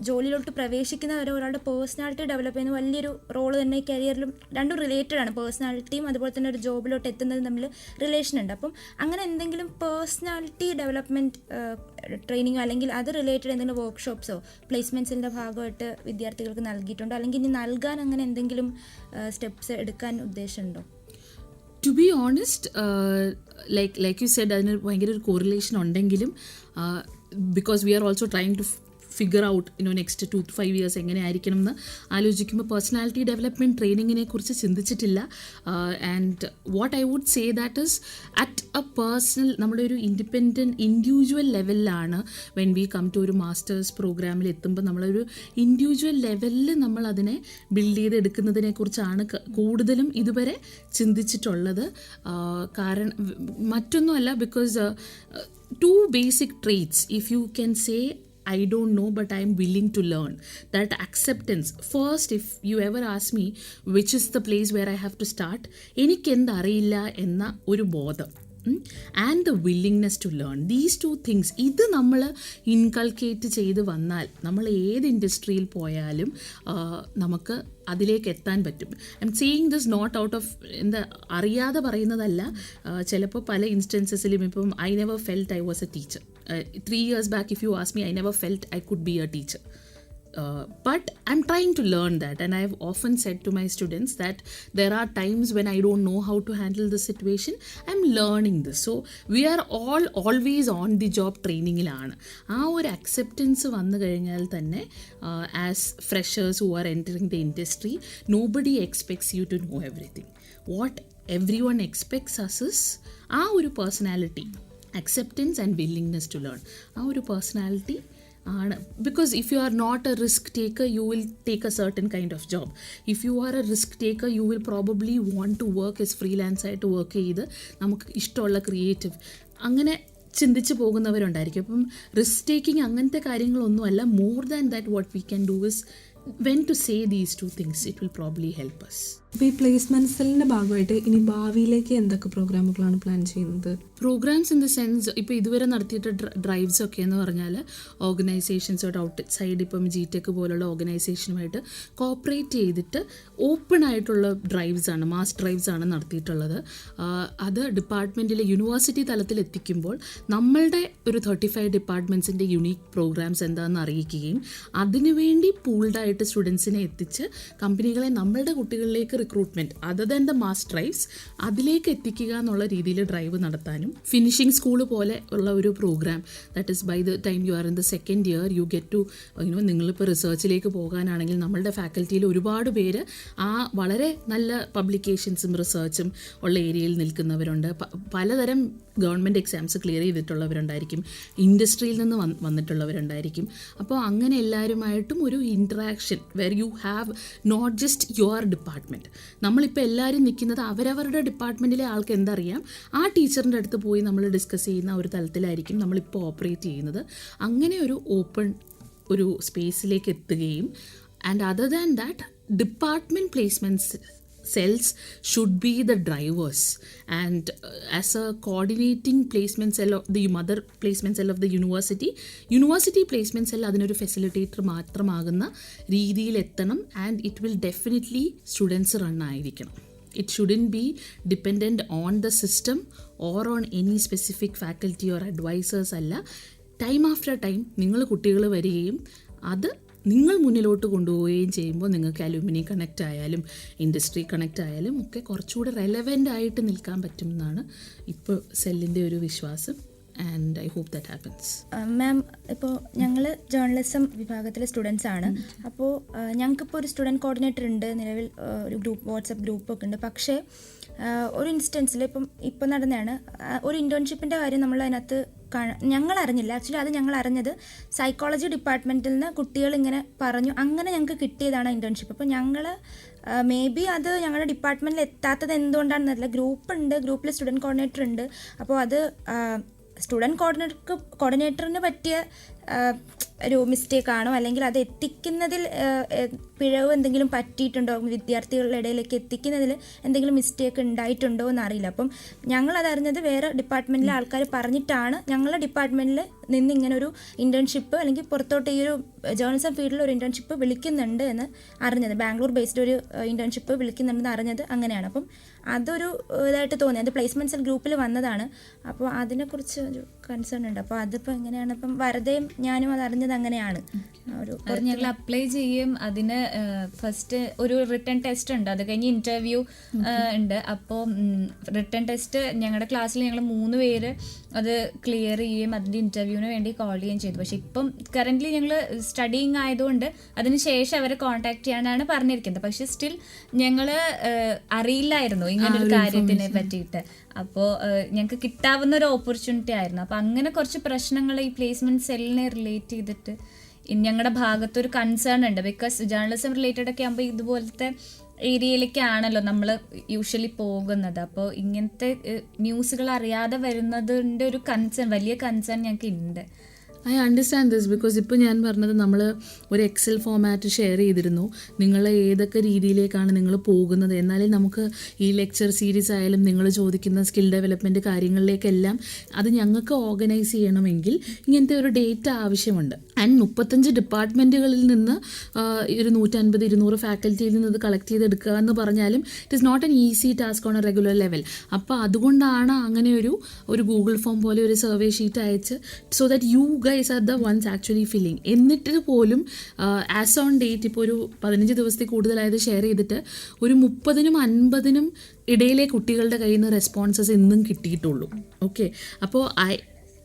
ജോലിയിലോട്ട് പ്രവേശിക്കുന്ന വരെ ഒരാളുടെ പേഴ്സണാലിറ്റി ഡെവലപ്പ് ചെയ്യുന്ന വലിയൊരു റോള് തന്നെ ഈ കരിയറിലും. രണ്ടും റിലേറ്റഡ് ആണ്, പേഴ്സണാലിറ്റിയും അതുപോലെ തന്നെ ഒരു ജോബിലോട്ട് എത്തുന്നതും തമ്മിൽ റിലേഷൻ ഉണ്ട്. അപ്പം അങ്ങനെ എന്തെങ്കിലും പേഴ്സണാലിറ്റി ഡെവലപ്മെൻറ്റ് ട്രെയിനിങ്ങോ അല്ലെങ്കിൽ അത് റിലേറ്റഡ് എന്തെങ്കിലും വർക്ക്ഷോപ്സോ പ്ലേസ്മെൻറ്റ്സിൻ്റെ ഭാഗമായിട്ട് വിദ്യാർത്ഥികൾക്ക് നൽകിയിട്ടുണ്ടോ, അല്ലെങ്കിൽ ഇനി നൽകാൻ അങ്ങനെ എന്തെങ്കിലും സ്റ്റെപ്സ് എടുക്കാൻ ഉദ്ദേശമുണ്ടോ? To be honest, like you said, അതിന് ഭയങ്കര ഒരു കോറിലേഷൻ ഉണ്ടെങ്കിലും because we are also trying to figure out next 2 to 5 years എങ്ങനെ ആയിരിക്കണം എന്ന് ആലോചിക്കുമ്പോൾ പേഴ്സണാലിറ്റി ഡെവലപ്മെൻറ്റ് ട്രെയിനിങ്ങിനെ കുറിച്ച് ചിന്തിച്ചിട്ടില്ല. And what I would say that is at a personal, നമ്മുടെ ഒരു ഇൻഡിവിജ്വൽ ലെവലിലാണ് വെൻ വി കം ടു ഒരു മാസ്റ്റേഴ്സ് പ്രോഗ്രാമിൽ എത്തുമ്പോൾ നമ്മളൊരു ഇൻഡിവിജ്വൽ ലെവലിൽ നമ്മൾ അതിനെ ബിൽഡ് ചെയ്തെടുക്കുന്നതിനെ കുറിച്ചാണ് കൂടുതലും ഇതുവരെ ചിന്തിച്ചിട്ടുള്ളത്. കാരണം മറ്റൊന്നുമല്ല, because 2 basic traits, if you can say I don't know but I am willing to learn, that acceptance. First, if you ever ask me which is the place where I have to start, എനിക്കെന്ത് അറിയില്ല എന്ന ഒരു ബോധം and the willingness to learn, these 2 things, ഇത് നമ്മൾ inculcate ചെയ്ത് വന്നാൽ നമ്മൾ ഏത് ഇൻഡസ്ട്രിയിൽ പോയാലും നമുക്ക് അതിലേക്ക് എത്താൻ പറ്റും. I'm seeing this not out of അറിയാതെ പറയുന്നതല്ല. ചിലപ്പോൾ പല ഇൻസ്റ്റൻസസിലും ഇപ്പം I never felt I was a teacher. 3 years back if you ask me, I never felt I could be a teacher. But I'm trying to learn that, and I've often said to my students that there are times when I don't know how to handle the situation. I'm learning this. So we are all always on the job ട്രെയിനിങ്ങിലാണ്. ആ ഒരു acceptance വന്നു കഴിഞ്ഞാൽ തന്നെ as freshers who are entering the industry, nobody expects you to know everything. What everyone expects us is ആ ഒരു personality, acceptance and willingness to learn. ആ ഒരു പേഴ്സണാലിറ്റി ആണ്. Because if you are not a risk taker you will take a certain kind of job. If you are a risk taker you will probably want to work S freelance ആയിട്ട് work ചെയ്ത് നമുക്ക് ഇഷ്ടമുള്ള creative അങ്ങനെ ചിന്തിച്ച് പോകുന്നവരുണ്ടായിരിക്കും. അപ്പം risk taking അങ്ങനത്തെ കാര്യങ്ങളൊന്നുമല്ല. More than that what we can do is when to say these two things, it will probably help us. അപ്പോൾ ഈ പ്ലേസ്മെന്റ് സെല്ലിൻ്റെ ഭാഗമായിട്ട് ഇനി ഭാവിയിലേക്ക് എന്തൊക്കെ പ്രോഗ്രാമുകളാണ് പ്ലാൻ ചെയ്യുന്നത്? പ്രോഗ്രാംസ് ഇൻ ദ സെൻസ് ഇപ്പോൾ ഇതുവരെ നടത്തിയിട്ട് ഡ്രൈവ്സ് ഒക്കെ എന്ന് പറഞ്ഞാൽ ഓർഗനൈസേഷൻസോട്ട് ഔട്ട് സൈഡ് ഇപ്പം GTech പോലുള്ള ഓർഗനൈസേഷനുമായിട്ട് കോപ്പറേറ്റ് ചെയ്തിട്ട് ഓപ്പൺ ആയിട്ടുള്ള ഡ്രൈവ്സാണ്, മാസ് ഡ്രൈവ്സാണ് നടത്തിയിട്ടുള്ളത്. അത് ഡിപ്പാർട്ട്മെൻറ്റിലെ യൂണിവേഴ്സിറ്റി തലത്തിൽ എത്തിക്കുമ്പോൾ നമ്മളുടെ ഒരു 35 ഡിപ്പാർട്ട്മെൻറ്റ്സിൻ്റെ യുണീക്ക് പ്രോഗ്രാംസ് എന്താണെന്ന് അറിയിക്കുകയും അതിനുവേണ്ടി പൂൾഡായിട്ട് സ്റ്റുഡൻസിനെ എത്തിച്ച് കമ്പനികളെ നമ്മളുടെ കുട്ടികളിലേക്ക് recruitment other than the mass drives അതിലേക്ക് എത്തിക്കുക എന്നുള്ള രീതിയിൽ ഡ്രൈവ് നടത്താനും, ഫിനിഷിംഗ് സ്കൂൾ പോലെ ഉള്ള ഒരു program that is by the time you are in the second year you get to നിങ്ങളിപ്പോൾ റിസർച്ചിലേക്ക് പോകാനാണെങ്കിൽ നമ്മളുടെ ഫാക്കൽറ്റിയിൽ ഒരുപാട് പേര് ആ വളരെ നല്ല പബ്ലിക്കേഷൻസും റിസർച്ചും ഉള്ള ഏരിയയിൽ നിൽക്കുന്നവരുണ്ട്. പലതരം ഗവൺമെൻറ് എക്സാംസ് ക്ലിയർ ചെയ്തിട്ടുള്ളവരുണ്ടായിരിക്കും, ഇൻഡസ്ട്രിയിൽ നിന്ന് വന്നിട്ടുള്ളവരുണ്ടായിരിക്കും. അപ്പോൾ അങ്ങനെ എല്ലാവരുമായിട്ടും ഒരു interaction where you have not just your department. നമ്മളിപ്പോൾ എല്ലാവരും നിൽക്കുന്നത് അവരവരുടെ ഡിപ്പാർട്ട്മെൻറ്റിലെ ആൾക്ക് എന്തറിയാം ആ ടീച്ചറിൻ്റെ അടുത്ത് പോയി നമ്മൾ ഡിസ്കസ് ചെയ്യുന്ന ഒരു തലത്തിലായിരിക്കും നമ്മളിപ്പോൾ ഓപ്പറേറ്റ് ചെയ്യുന്നത്. അങ്ങനെ ഒരു ഓപ്പൺ ഒരു സ്പേസിലേക്ക് എത്തുകയും and other than that department placements cells should be the drivers, and as a coordinating placement cell of the mother placement cell of the university placement cell അതിനൊരു ഫെസിലിറ്റേറ്റർ മാത്രമാകുന്ന രീതിയിൽ എത്തണം. And it will definitely students run ആയിരിക്കണം. It shouldn't be dependent on the system or on any specific faculty or advisors അല്ല. Time after time നിങ്ങൾ കുട്ടികൾ വരികയും അത് നിങ്ങൾ മുന്നിലോട്ട് കൊണ്ടുപോവുകയും ചെയ്യുമ്പോൾ നിങ്ങൾക്ക് അലുമിനി കണക്റ്റ് ആയാലും ഇൻഡസ്ട്രി കണക്റ്റ് ആയാലും ഒക്കെ കുറച്ചുകൂടെ റെലവൻ്റ് ആയിട്ട് നിൽക്കാൻ പറ്റുമെന്നാണ് ഇപ്പോൾ സെല്ലിൻ്റെ ഒരു വിശ്വാസം. And I hope that happens. Ma'am, ഇപ്പോൾ ഞങ്ങൾ ജേർണലിസം വിഭാഗത്തിലെ സ്റ്റുഡൻസ് ആണ്. അപ്പോൾ ഞങ്ങൾക്കിപ്പോൾ ഒരു സ്റ്റുഡൻറ്റ് കോർഡിനേറ്റർ ഉണ്ട്, നിലവിൽ ഒരു ഗ്രൂപ്പ് വാട്സപ്പ് ഗ്രൂപ്പൊക്കെ ഉണ്ട്. പക്ഷേ ഒരു ഇൻസ്റ്റൻസിൽ ഇപ്പം നടന്നതാണ് ഒരു ഇൻറ്റേൺഷിപ്പിൻ്റെ കാര്യം നമ്മൾ അതിനകത്ത് ഞങ്ങൾ അറിഞ്ഞില്ല. ആക്ച്വലി അത് ഞങ്ങൾ അറിഞ്ഞത് സൈക്കോളജി ഡിപ്പാർട്ട്മെൻറ്റിൽ നിന്ന് കുട്ടികൾ ഇങ്ങനെ പറഞ്ഞു, അങ്ങനെ ഞങ്ങൾക്ക് കിട്ടിയതാണ് ഇൻറ്റേൺഷിപ്പ്. അപ്പോൾ ഞങ്ങൾ മേ ബി അത് ഞങ്ങളുടെ ഡിപ്പാർട്ട്മെൻറ്റിൽ എത്താത്തത് എന്തുകൊണ്ടാണെന്നറിയില്ല. ഗ്രൂപ്പുണ്ട്, ഗ്രൂപ്പിൽ സ്റ്റുഡൻറ്റ് കോർഡിനേറ്റർ ഉണ്ട്. അപ്പോൾ അത് സ്റ്റുഡൻറ്റ് കോർഡിനേറ്ററിന് പറ്റിയ ഒരു മിസ്റ്റേക്കാണോ അല്ലെങ്കിൽ അത് എത്തിക്കുന്നതിൽ പിഴവ് എന്തെങ്കിലും പറ്റിയിട്ടുണ്ടോ, വിദ്യാർത്ഥികളുടെ ഇടയിലേക്ക് എത്തിക്കുന്നതിൽ എന്തെങ്കിലും മിസ്റ്റേക്ക് ഉണ്ടായിട്ടുണ്ടോ എന്നറിയില്ല. അപ്പം ഞങ്ങളതറിഞ്ഞത് വേറെ ഡിപ്പാർട്ട്മെൻറ്റിലെ ആൾക്കാർ പറഞ്ഞിട്ടാണ് ഞങ്ങളുടെ ഡിപ്പാർട്ട്മെൻറ്റിൽ നിന്ന് ഇങ്ങനെ ഒരു ഇൻറ്റേൺഷിപ്പ് അല്ലെങ്കിൽ പുറത്തോട്ട് ഈ ഒരു ജേർണലിസം ഫീൽഡിൽ ഒരു ഇൻറ്റേൺഷിപ്പ് വിളിക്കുന്നുണ്ട് എന്ന് അറിഞ്ഞത്. ബാംഗ്ലൂർ ബേസ്ഡ് ഒരു ഇൻറ്റേൺഷിപ്പ് വിളിക്കുന്നുണ്ടെന്ന് അറിഞ്ഞത് അങ്ങനെയാണ്. അപ്പം അതൊരു ഇതായിട്ട് തോന്നി. അത് പ്ലേസ്മെൻറ്റ് സെൽ ഗ്രൂപ്പിൽ വന്നതാണ്. അപ്പോൾ അതിനെക്കുറിച്ച് ഒരു കൺസേൺ ഉണ്ട്. അപ്പോൾ അതിപ്പോൾ എങ്ങനെയാണ്, ഇപ്പം വരദയും ഞാനും അത് അറിഞ്ഞത് അങ്ങനെയാണ്. അത് ഞങ്ങൾ അപ്ലൈ ചെയ്യും. അതിന് ഫസ്റ്റ് ഒരു റിട്ടൺ ടെസ്റ്റ് ഉണ്ട്, അത് കഴിഞ്ഞ് ഇൻ്റർവ്യൂ ഉണ്ട്. അപ്പോൾ റിട്ടൺ ടെസ്റ്റ് ഞങ്ങളുടെ ക്ലാസ്സിൽ ഞങ്ങൾ 3 പേര് അത് ക്ലിയർ ചെയ്യുകയും അതിൻ്റെ ഇൻ്റർവ്യൂവിന് വേണ്ടി കോൾ ചെയ്യുകയും ചെയ്തു. പക്ഷെ ഇപ്പം കറൻ്റ്ലി ഞങ്ങൾ സ്റ്റഡിങ് ആയതുകൊണ്ട് അതിന് ശേഷം അവരെ കോൺടാക്ട് ചെയ്യാനാണ് പറഞ്ഞിരിക്കുന്നത്. പക്ഷെ സ്റ്റിൽ ഞങ്ങൾ അറിയില്ലായിരുന്നു ഇങ്ങനൊരു കാര്യത്തിനെ പറ്റിയിട്ട്. അപ്പോൾ ഞങ്ങൾക്ക് കിട്ടാവുന്ന ഒരു ഓപ്പർച്യൂണിറ്റി ആയിരുന്നു. അപ്പോൾ അങ്ങനെ കുറച്ച് പ്രശ്നങ്ങൾ ഈ പ്ലേസ്മെൻറ്റ് സെല്ലിനെ റിലേറ്റ് ചെയ്തിട്ട് ഞങ്ങളുടെ ഭാഗത്തൊരു കൺസേൺ ഉണ്ട്. ബിക്കോസ് ജേർണലിസം റിലേറ്റഡ് ഒക്കെ ആകുമ്പോൾ ഇതുപോലത്തെ ഏരിയയിലേക്കാണല്ലോ നമ്മൾ യൂഷ്വലി പോകുന്നത്. അപ്പോൾ ഇങ്ങനത്തെ ന്യൂസുകൾ അറിയാതെ വരുന്നതിൻ്റെ ഒരു കൺസേൺ, വലിയ കൺസേൺ ഞങ്ങൾക്ക് ഉണ്ട്. ഐ അണ്ടർസ്റ്റാൻഡ് ദിസ് ബിക്കോസ് ഇപ്പോൾ ഞാൻ പറഞ്ഞത് നമ്മൾ ഒരു എക്സൽ ഫോമാറ്റ് ഷെയർ ചെയ്തിരുന്നു, നിങ്ങൾ ഏതൊക്കെ രീതിയിലേക്കാണ് നിങ്ങൾ പോകുന്നത്. എന്നാലേ നമുക്ക് ഈ ലെക്ചർ സീരീസ് ആയാലും നിങ്ങൾ ചോദിക്കുന്ന സ്കിൽ ഡെവലപ്മെൻറ്റ് കാര്യങ്ങളിലേക്കെല്ലാം അത് ഞങ്ങൾക്ക് ഓർഗനൈസ് ചെയ്യണമെങ്കിൽ ഇങ്ങനത്തെ ഒരു ഡേറ്റ ആവശ്യമുണ്ട്. ആൻഡ് 35 ഡിപ്പാർട്ട്മെൻറ്റുകളിൽ നിന്ന് ഒരു 150-200 ഫാക്കൽറ്റിയിൽ നിന്ന് ഇത് കളക്ട് ചെയ്തെടുക്കുക എന്ന് പറഞ്ഞാലും it is not an easy task on a regular level. അപ്പോൾ അതുകൊണ്ടാണ് അങ്ങനെ ഒരു ഗൂഗിൾ ഫോം പോലെ ഒരു സർവേ ഷീറ്റ് അയച്ച് so that you guys are the ones actually filling. എന്നിട്ട് പോലും ആസ് ഓൺ ഡേറ്റ് ഇപ്പോൾ ഒരു 15 ദിവസത്തിൽ കൂടുതലായത് ഷെയർ ചെയ്തിട്ട് ഒരു 30-നും 50-നും ഇടയിലെ കുട്ടികളുടെ കയ്യിൽ നിന്ന് റെസ്പോൺസസ് ഇന്നും കിട്ടിയിട്ടുള്ളൂ. ഓക്കെ, അപ്പോൾ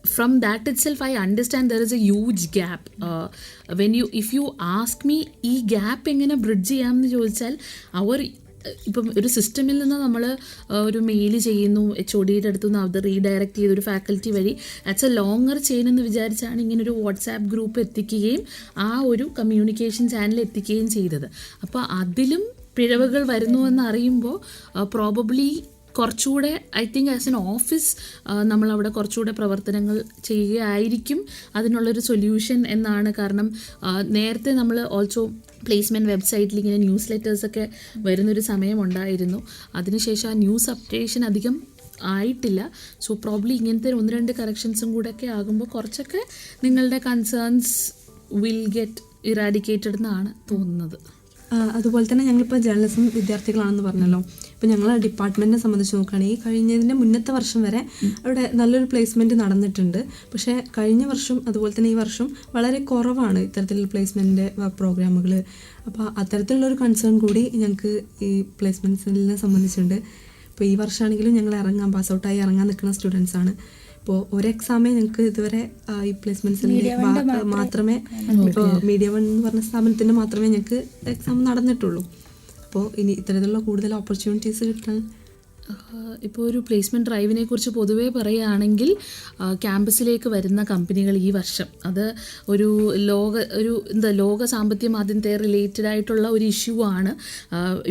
from that itself I understand there is a huge gap. If you ask me ഈ ഗ്യാപ്പ് എങ്ങനെ ബ്രിഡ്ജ് ചെയ്യാമെന്ന് ചോദിച്ചാൽ ഇപ്പം ഒരു സിസ്റ്റമിൽ നിന്ന് നമ്മൾ ഒരു മെയിൽ ചെയ്യുന്നു, HODയുടെ അടുത്തു നിന്ന് അത് റീഡയറക്റ്റ് ചെയ്തൊരു ഫാക്കൽറ്റി വഴി ആറ്റ്സ് എ ലോങ്ങർ ചെയിൻ എന്ന് വിചാരിച്ചാണ് ഇങ്ങനൊരു വാട്സാപ്പ് ഗ്രൂപ്പ് എത്തിക്കുകയും ആ ഒരു കമ്മ്യൂണിക്കേഷൻ ചാനൽ എത്തിക്കുകയും ചെയ്തത്. അപ്പോൾ അതിലും പിഴവുകൾ വരുന്നുവെന്ന് അറിയുമ്പോൾ പ്രോബബ്ലി കുറച്ചുകൂടെ I think as an office നമ്മളവിടെ കുറച്ചുകൂടെ പ്രവർത്തനങ്ങൾ ചെയ്യുകയായിരിക്കും അതിനുള്ളൊരു സൊല്യൂഷൻ എന്നാണ്. കാരണം നേരത്തെ നമ്മൾ ഓൾസോ പ്ലേസ്മെൻറ്റ് വെബ്സൈറ്റിൽ ഇങ്ങനെ ന്യൂസ് ലെറ്റേഴ്സൊക്കെ വരുന്നൊരു സമയമുണ്ടായിരുന്നു. അതിനുശേഷം ആ ന്യൂസ് അപ്ഡേഷൻ അധികം ആയിട്ടില്ല. സോ പ്രോബ്ലി ഇങ്ങനത്തെ 1-2 കറക്ഷൻസും കൂടെയൊക്കെ ആകുമ്പോൾ കുറച്ചൊക്കെ നിങ്ങളുടെ കൺസേൺസ് വിൽ ഗെറ്റ് ഇറാഡിക്കേറ്റഡ് എന്നാണ് തോന്നുന്നത്. അതുപോലെ തന്നെ ഞങ്ങളിപ്പോൾ ജേർണലിസം വിദ്യാർത്ഥികളാണെന്ന് പറഞ്ഞല്ലോ. ഇപ്പോൾ ഞങ്ങളെ ഡിപ്പാർട്ട്മെൻറ്റിനെ സംബന്ധിച്ച് നോക്കുകയാണെങ്കിൽ കഴിഞ്ഞതിൻ്റെ മുന്നത്തെ വർഷം വരെ അവിടെ നല്ലൊരു പ്ലേസ്മെൻറ്റ് നടന്നിട്ടുണ്ട്. പക്ഷേ കഴിഞ്ഞ വർഷം അതുപോലെ തന്നെ ഈ വർഷം വളരെ കുറവാണ് ഇത്തരത്തിലുള്ള പ്ലേസ്മെൻറ്റിൻ്റെ പ്രോഗ്രാമുകൾ. അപ്പോൾ അത്തരത്തിലുള്ളൊരു കൺസേൺ കൂടി ഞങ്ങൾക്ക് ഈ പ്ലേസ്മെൻറ്റ്സിനെ സംബന്ധിച്ചുണ്ട്. ഇപ്പോൾ ഈ വർഷമാണെങ്കിലും ഞങ്ങൾ പാസ്ഔട്ടായി ഇറങ്ങാൻ നിൽക്കുന്ന സ്റ്റുഡൻസാണ്. ഇപ്പോൾ ഒരു എക്സാമേ ഞങ്ങൾക്ക് ഇതുവരെ ഈ പ്ലേസ്മെൻറ്റ്സിൻ്റെ മാത്രമേ ഇപ്പോൾ മീഡിയ വൺ എന്ന് പറഞ്ഞ സ്ഥാപനത്തിൻ്റെ മാത്രമേ ഞങ്ങൾക്ക് എക്സാം നടന്നിട്ടുള്ളൂ. അപ്പോൾ ഇനി ഇത്തരത്തിലുള്ള കൂടുതൽ ഓപ്പർച്യൂണിറ്റീസ് കിട്ടാൻ ഇപ്പോൾ ഒരു പ്ലേസ്മെൻറ്റ് ഡ്രൈവിനെ കുറിച്ച് പൊതുവേ പറയുകയാണെങ്കിൽ ക്യാമ്പസിലേക്ക് വരുന്ന കമ്പനികൾ ഈ വർഷം അത് ഒരു ലോക സാമ്പത്തിക മാധ്യമത്തെ റിലേറ്റഡ് ആയിട്ടുള്ള ഒരു ഇഷ്യൂ ആണ്.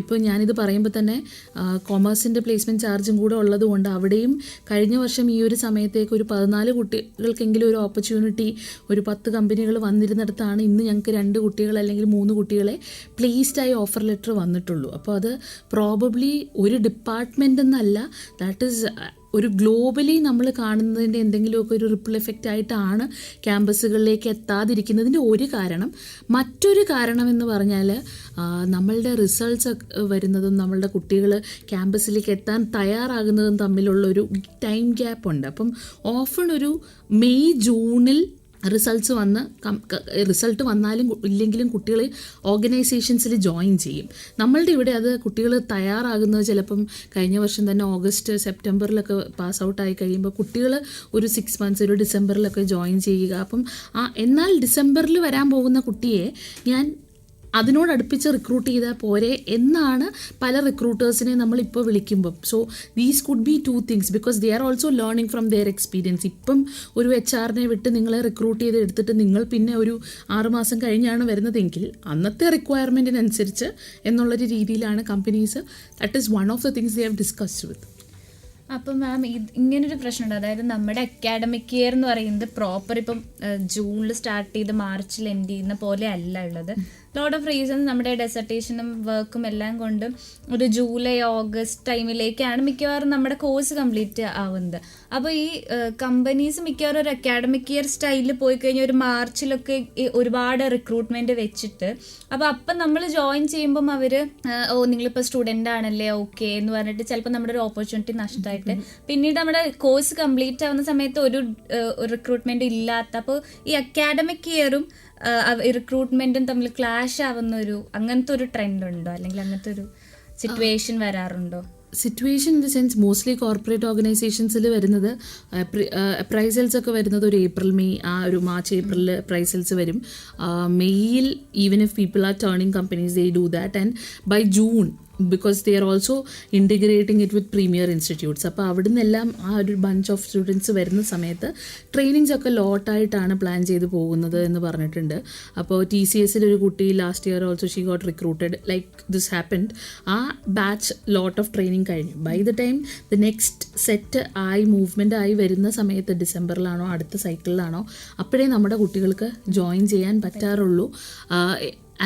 ഇപ്പോൾ ഞാനിത് പറയുമ്പോൾ തന്നെ കൊമേഴ്സിൻ്റെ പ്ലേസ്മെൻറ്റ് ചാർജും കൂടെ ഉള്ളതുകൊണ്ട് അവിടെയും കഴിഞ്ഞ വർഷം ഈ ഒരു സമയത്തേക്ക് ഒരു 14 കുട്ടികൾക്കെങ്കിലും ഒരു ഓപ്പർച്യൂണിറ്റി ഒരു 10 കമ്പനികൾ വന്നിരുന്നിടത്താണ് ഇന്ന് ഞങ്ങൾക്ക് 2 കുട്ടികൾ അല്ലെങ്കിൽ 3 കുട്ടികളെ പ്ലേസ്ഡായി ഓഫർ ലെറ്റർ വന്നിട്ടുള്ളൂ. അപ്പോൾ അത് പ്രോബബ്ലി ഒരു ഡിപ്പാർട്ട്മെൻ്റ് എന്നല്ല, ദാറ്റ് ഈസ് ഒരു ഗ്ലോബലി നമ്മൾ കാണുന്നതിൻ്റെ എന്തെങ്കിലുമൊക്കെ ഒരു റിപ്പിൾ എഫക്റ്റ് ആയിട്ടാണ് ക്യാമ്പസുകളിലേക്ക് എത്താതിരിക്കുന്നതിൻ്റെ ഒരു കാരണം. മറ്റൊരു കാരണം എന്ന് പറഞ്ഞാൽ നമ്മളുടെ റിസൾട്ട്സ് വരുന്നതും നമ്മളുടെ കുട്ടികൾ ക്യാമ്പസിലേക്ക് എത്താൻ തയ്യാറാകുന്നതും തമ്മിലുള്ളൊരു ടൈം ഗ്യാപ്പ് ഉണ്ട്. അപ്പം ഓഫൺ ഒരു മെയ് ജൂണിൽ റിസൾട്ട് വന്നാലും ഇല്ലെങ്കിലും കുട്ടികൾ ഓർഗനൈസേഷൻസിൽ ജോയിൻ ചെയ്യും. നമ്മളുടെ ഇവിടെ അത് കുട്ടികൾ തയ്യാറാകുന്നത് ചിലപ്പം കഴിഞ്ഞ വർഷം തന്നെ ഓഗസ്റ്റ് സെപ്റ്റംബറിലൊക്കെ പാസ് ഔട്ടായി കഴിയുമ്പോൾ കുട്ടികൾ ഒരു 6 months ഒരു ഡിസംബറിലൊക്കെ ജോയിൻ ചെയ്യുക. അപ്പം എന്നാൽ ഡിസംബറിൽ വരാൻ പോകുന്ന കുട്ടിയെ ഞാൻ അതിനോടടുപ്പിച്ച് റിക്രൂട്ട് ചെയ്താൽ പോരെ എന്നാണ് പല റിക്രൂട്ടേഴ്സിനെ നമ്മളിപ്പോൾ വിളിക്കുമ്പം. So these could be 2 things because they are also learning from their experience. ഇപ്പം ഒരു HR-നെ വിട്ട് നിങ്ങളെ റിക്രൂട്ട് ചെയ്ത് എടുത്തിട്ട് നിങ്ങൾ പിന്നെ ഒരു 6 മാസം കഴിഞ്ഞാണ് വരുന്നതെങ്കിൽ അന്നത്തെ റിക്വയർമെൻറ്റിനനുസരിച്ച് എന്നുള്ളൊരു രീതിയിലാണ് companies. That is one of the things they have discussed with. അപ്പം മാം ഇങ്ങനൊരു പ്രശ്നമുണ്ട്. അതായത് നമ്മുടെ അക്കാഡമിക് ഇയർ എന്ന് പറയുന്നത് പ്രോപ്പർ ഇപ്പം ജൂണിൽ സ്റ്റാർട്ട് ചെയ്ത് മാർച്ചിൽ എൻഡ് ചെയ്യുന്ന പോലെ അല്ല ഉള്ളത്. ലോട്ട് ഓഫ് റീസൺസ് നമ്മുടെ ഡെസർട്ടേഷനും വർക്കും എല്ലാം കൊണ്ട് ഒരു ജൂലൈ ഓഗസ്റ്റ് ടൈമിലേക്കാണ് മിക്കവാറും നമ്മുടെ കോഴ്സ് കംപ്ലീറ്റ് ആവുന്നത്. അപ്പോൾ ഈ കമ്പനീസ് മിക്കവാറും ഒരു അക്കാഡമിക് ഇയർ സ്റ്റൈലിൽ പോയി കഴിഞ്ഞാൽ ഒരു മാർച്ചിലൊക്കെ ഒരുപാട് റിക്രൂട്ട്മെൻറ്റ് വെച്ചിട്ട് അപ്പം നമ്മൾ ജോയിൻ ചെയ്യുമ്പം അവർ നിങ്ങളിപ്പോൾ സ്റ്റുഡൻ്റ് ആണല്ലേ ഓക്കെ എന്ന് പറഞ്ഞിട്ട് ചിലപ്പോൾ നമ്മുടെ ഒരു ഓപ്പർച്യൂണിറ്റി നഷ്ടമായിട്ട് പിന്നീട് നമ്മുടെ കോഴ്സ് കംപ്ലീറ്റ് ആവുന്ന സമയത്ത് ഒരു റിക്രൂട്ട്മെൻറ്റ് ഇല്ലാത്ത, അപ്പോൾ ഈ അക്കാഡമിക് ഇയറും റിക്രൂട്ട്മെന്റും തമ്മിൽ ക്ലാഷ് ആവുന്ന അങ്ങനത്തെ ഒരു ട്രെൻഡ് ഉണ്ടോ, അല്ലെങ്കിൽ അങ്ങനത്തെ ഒരു സിറ്റുവേഷൻ വരാറുണ്ടോ? Situation in the sense mostly corporate ഓർഗനൈസേഷൻസിൽ വരുന്നത് അപ്രൈസൽസ് ഒക്കെ വരുന്നത് ഒരു ഏപ്രിൽ മെയ് ഒരു മാർച്ച് ഏപ്രിലിൽ അപ്രൈസൽസ് വരും. മെയ്യിൽ even if people are turning companies they do that and by June because they are also integrating it with premier institutes. അപ്പോൾ അവിടെ നിന്നെല്ലാം ആ ഒരു ബഞ്ച് ഓഫ് സ്റ്റുഡൻസ് വരുന്ന സമയത്ത് ട്രെയിനിങ്സ് ഒക്കെ ലോട്ടായിട്ടാണ് പ്ലാൻ ചെയ്ത് പോകുന്നത് എന്ന് പറഞ്ഞിട്ടുണ്ട്. അപ്പോൾ TCSൽ ഒരു കുട്ടി last year also she got recruited like this happened. ആ ബാച്ച് ലോട്ട് ഓഫ് ട്രെയിനിങ് കഴിഞ്ഞു. By the time the next set movement ആയി വരുന്ന സമയത്ത് ഡിസംബറിലാണോ അടുത്ത സൈക്കിളിലാണോ അപ്പോഴേ നമ്മുടെ കുട്ടികൾക്ക് ജോയിൻ ചെയ്യാൻ പറ്റാറുള്ളൂ.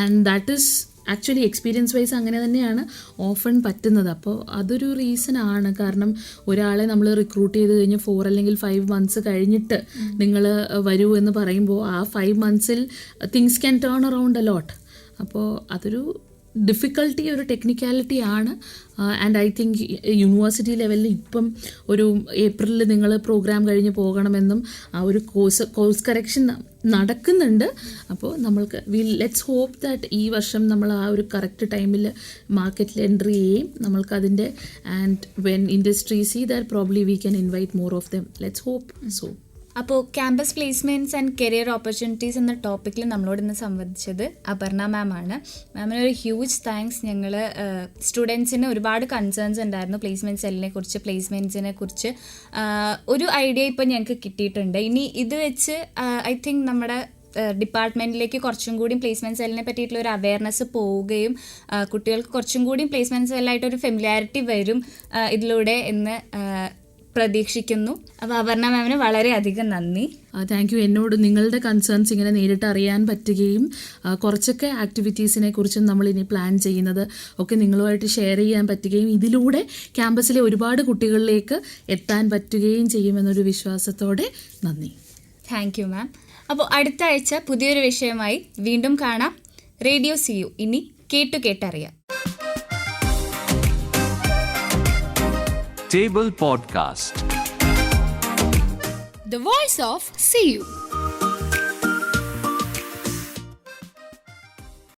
And that is actually experience wise അങ്ങനെ തന്നെയാണ് ഓഫൺ പറ്റുന്നത്. അപ്പോൾ അതൊരു റീസൺ ആണ്. കാരണം ഒരാളെ നമ്മൾ റിക്രൂട്ട് ചെയ്ത് കഴിഞ്ഞ് 4 അല്ലെങ്കിൽ 5 months കഴിഞ്ഞിട്ട് നിങ്ങൾ വരൂ എന്ന് പറയുമ്പോൾ ആ 5 months things can turn around a lot. അപ്പോൾ അതൊരു ഡിഫിക്കൽട്ടി ഒരു ടെക്നിക്കാലിറ്റി ആണ്. ആൻഡ് ഐ തിങ്ക് യൂണിവേഴ്സിറ്റി ലെവലിൽ ഇപ്പം ഒരു ഏപ്രിലിൽ നിങ്ങൾ പ്രോഗ്രാം കഴിഞ്ഞ് പോകണമെന്നും ആ ഒരു കോഴ്സ് കറക്ഷൻ നടക്കുന്നുണ്ട്. അപ്പോൾ നമ്മൾക്ക് ലെറ്റ്സ് ഹോപ്പ് ദാറ്റ് ഈ വർഷം നമ്മൾ ആ ഒരു കറക്റ്റ് ടൈമിൽ മാർക്കറ്റിൽ എൻട്രി ചെയ്യും നമ്മൾക്കതിൻ്റെ. And when industry see that probably we can invite more of them. Let's hope so. അപ്പോൾ campus placements and career opportunities എന്ന ടോപ്പിക്കിൽ നമ്മളോട് ഇന്ന് സംബന്ധിച്ചത് അപർണ മാം ആണ്. മാമിന് ഒരു ഹ്യൂജ് താങ്ക്സ്. ഞങ്ങൾ സ്റ്റുഡൻസിന് ഒരുപാട് കൺസേൺസ് ഉണ്ടായിരുന്നു പ്ലേസ്മെൻറ്റ് സെല്ലിനെ കുറിച്ച്, പ്ലേസ്മെൻറ്റ്സിനെ കുറിച്ച് ഒരു ഐഡിയ ഇപ്പോൾ ഞങ്ങൾക്ക് കിട്ടിയിട്ടുണ്ട്. ഇനി ഇത് വെച്ച് ഐ തിങ്ക് നമ്മുടെ ഡിപ്പാർട്ട്മെൻറ്റിലേക്ക് കുറച്ചും കൂടി പ്ലേസ്മെൻറ്റ് സെല്ലിനെ പറ്റിയിട്ടുള്ള ഒരു അവയർനെസ് പോവുകയും കുട്ടികൾക്ക് കുറച്ചും കൂടി പ്ലേസ്മെൻറ്റ് സെല്ലായിട്ടൊരു ഫെമിലിയാരിറ്റി വരും ഇതിലൂടെ എന്ന് പ്രതീക്ഷിക്കുന്നു. അപ്പോൾ അപർണ മാമിന് വളരെയധികം നന്ദി. Thank you. എന്നോട് നിങ്ങളുടെ കൺസേൺസ് ഇങ്ങനെ നേരിട്ട് അറിയാൻ പറ്റുകയും കുറച്ചൊക്കെ ആക്ടിവിറ്റീസിനെ കുറിച്ചും നമ്മൾ ഇനി പ്ലാൻ ചെയ്യുന്നത് ഒക്കെ നിങ്ങളുമായിട്ട് ഷെയർ ചെയ്യാൻ പറ്റുകയും ഇതിലൂടെ ക്യാമ്പസിലെ ഒരുപാട് കുട്ടികളിലേക്ക് എത്താൻ പറ്റുകയും ചെയ്യുമെന്നൊരു വിശ്വാസത്തോടെ നന്ദി. Thank you ma'am. അപ്പോൾ അടുത്ത ആഴ്ച പുതിയൊരു വിഷയമായി വീണ്ടും കാണാം. റേഡിയോ CU ഇനി കേട്ടറിയാം. The voice of CU.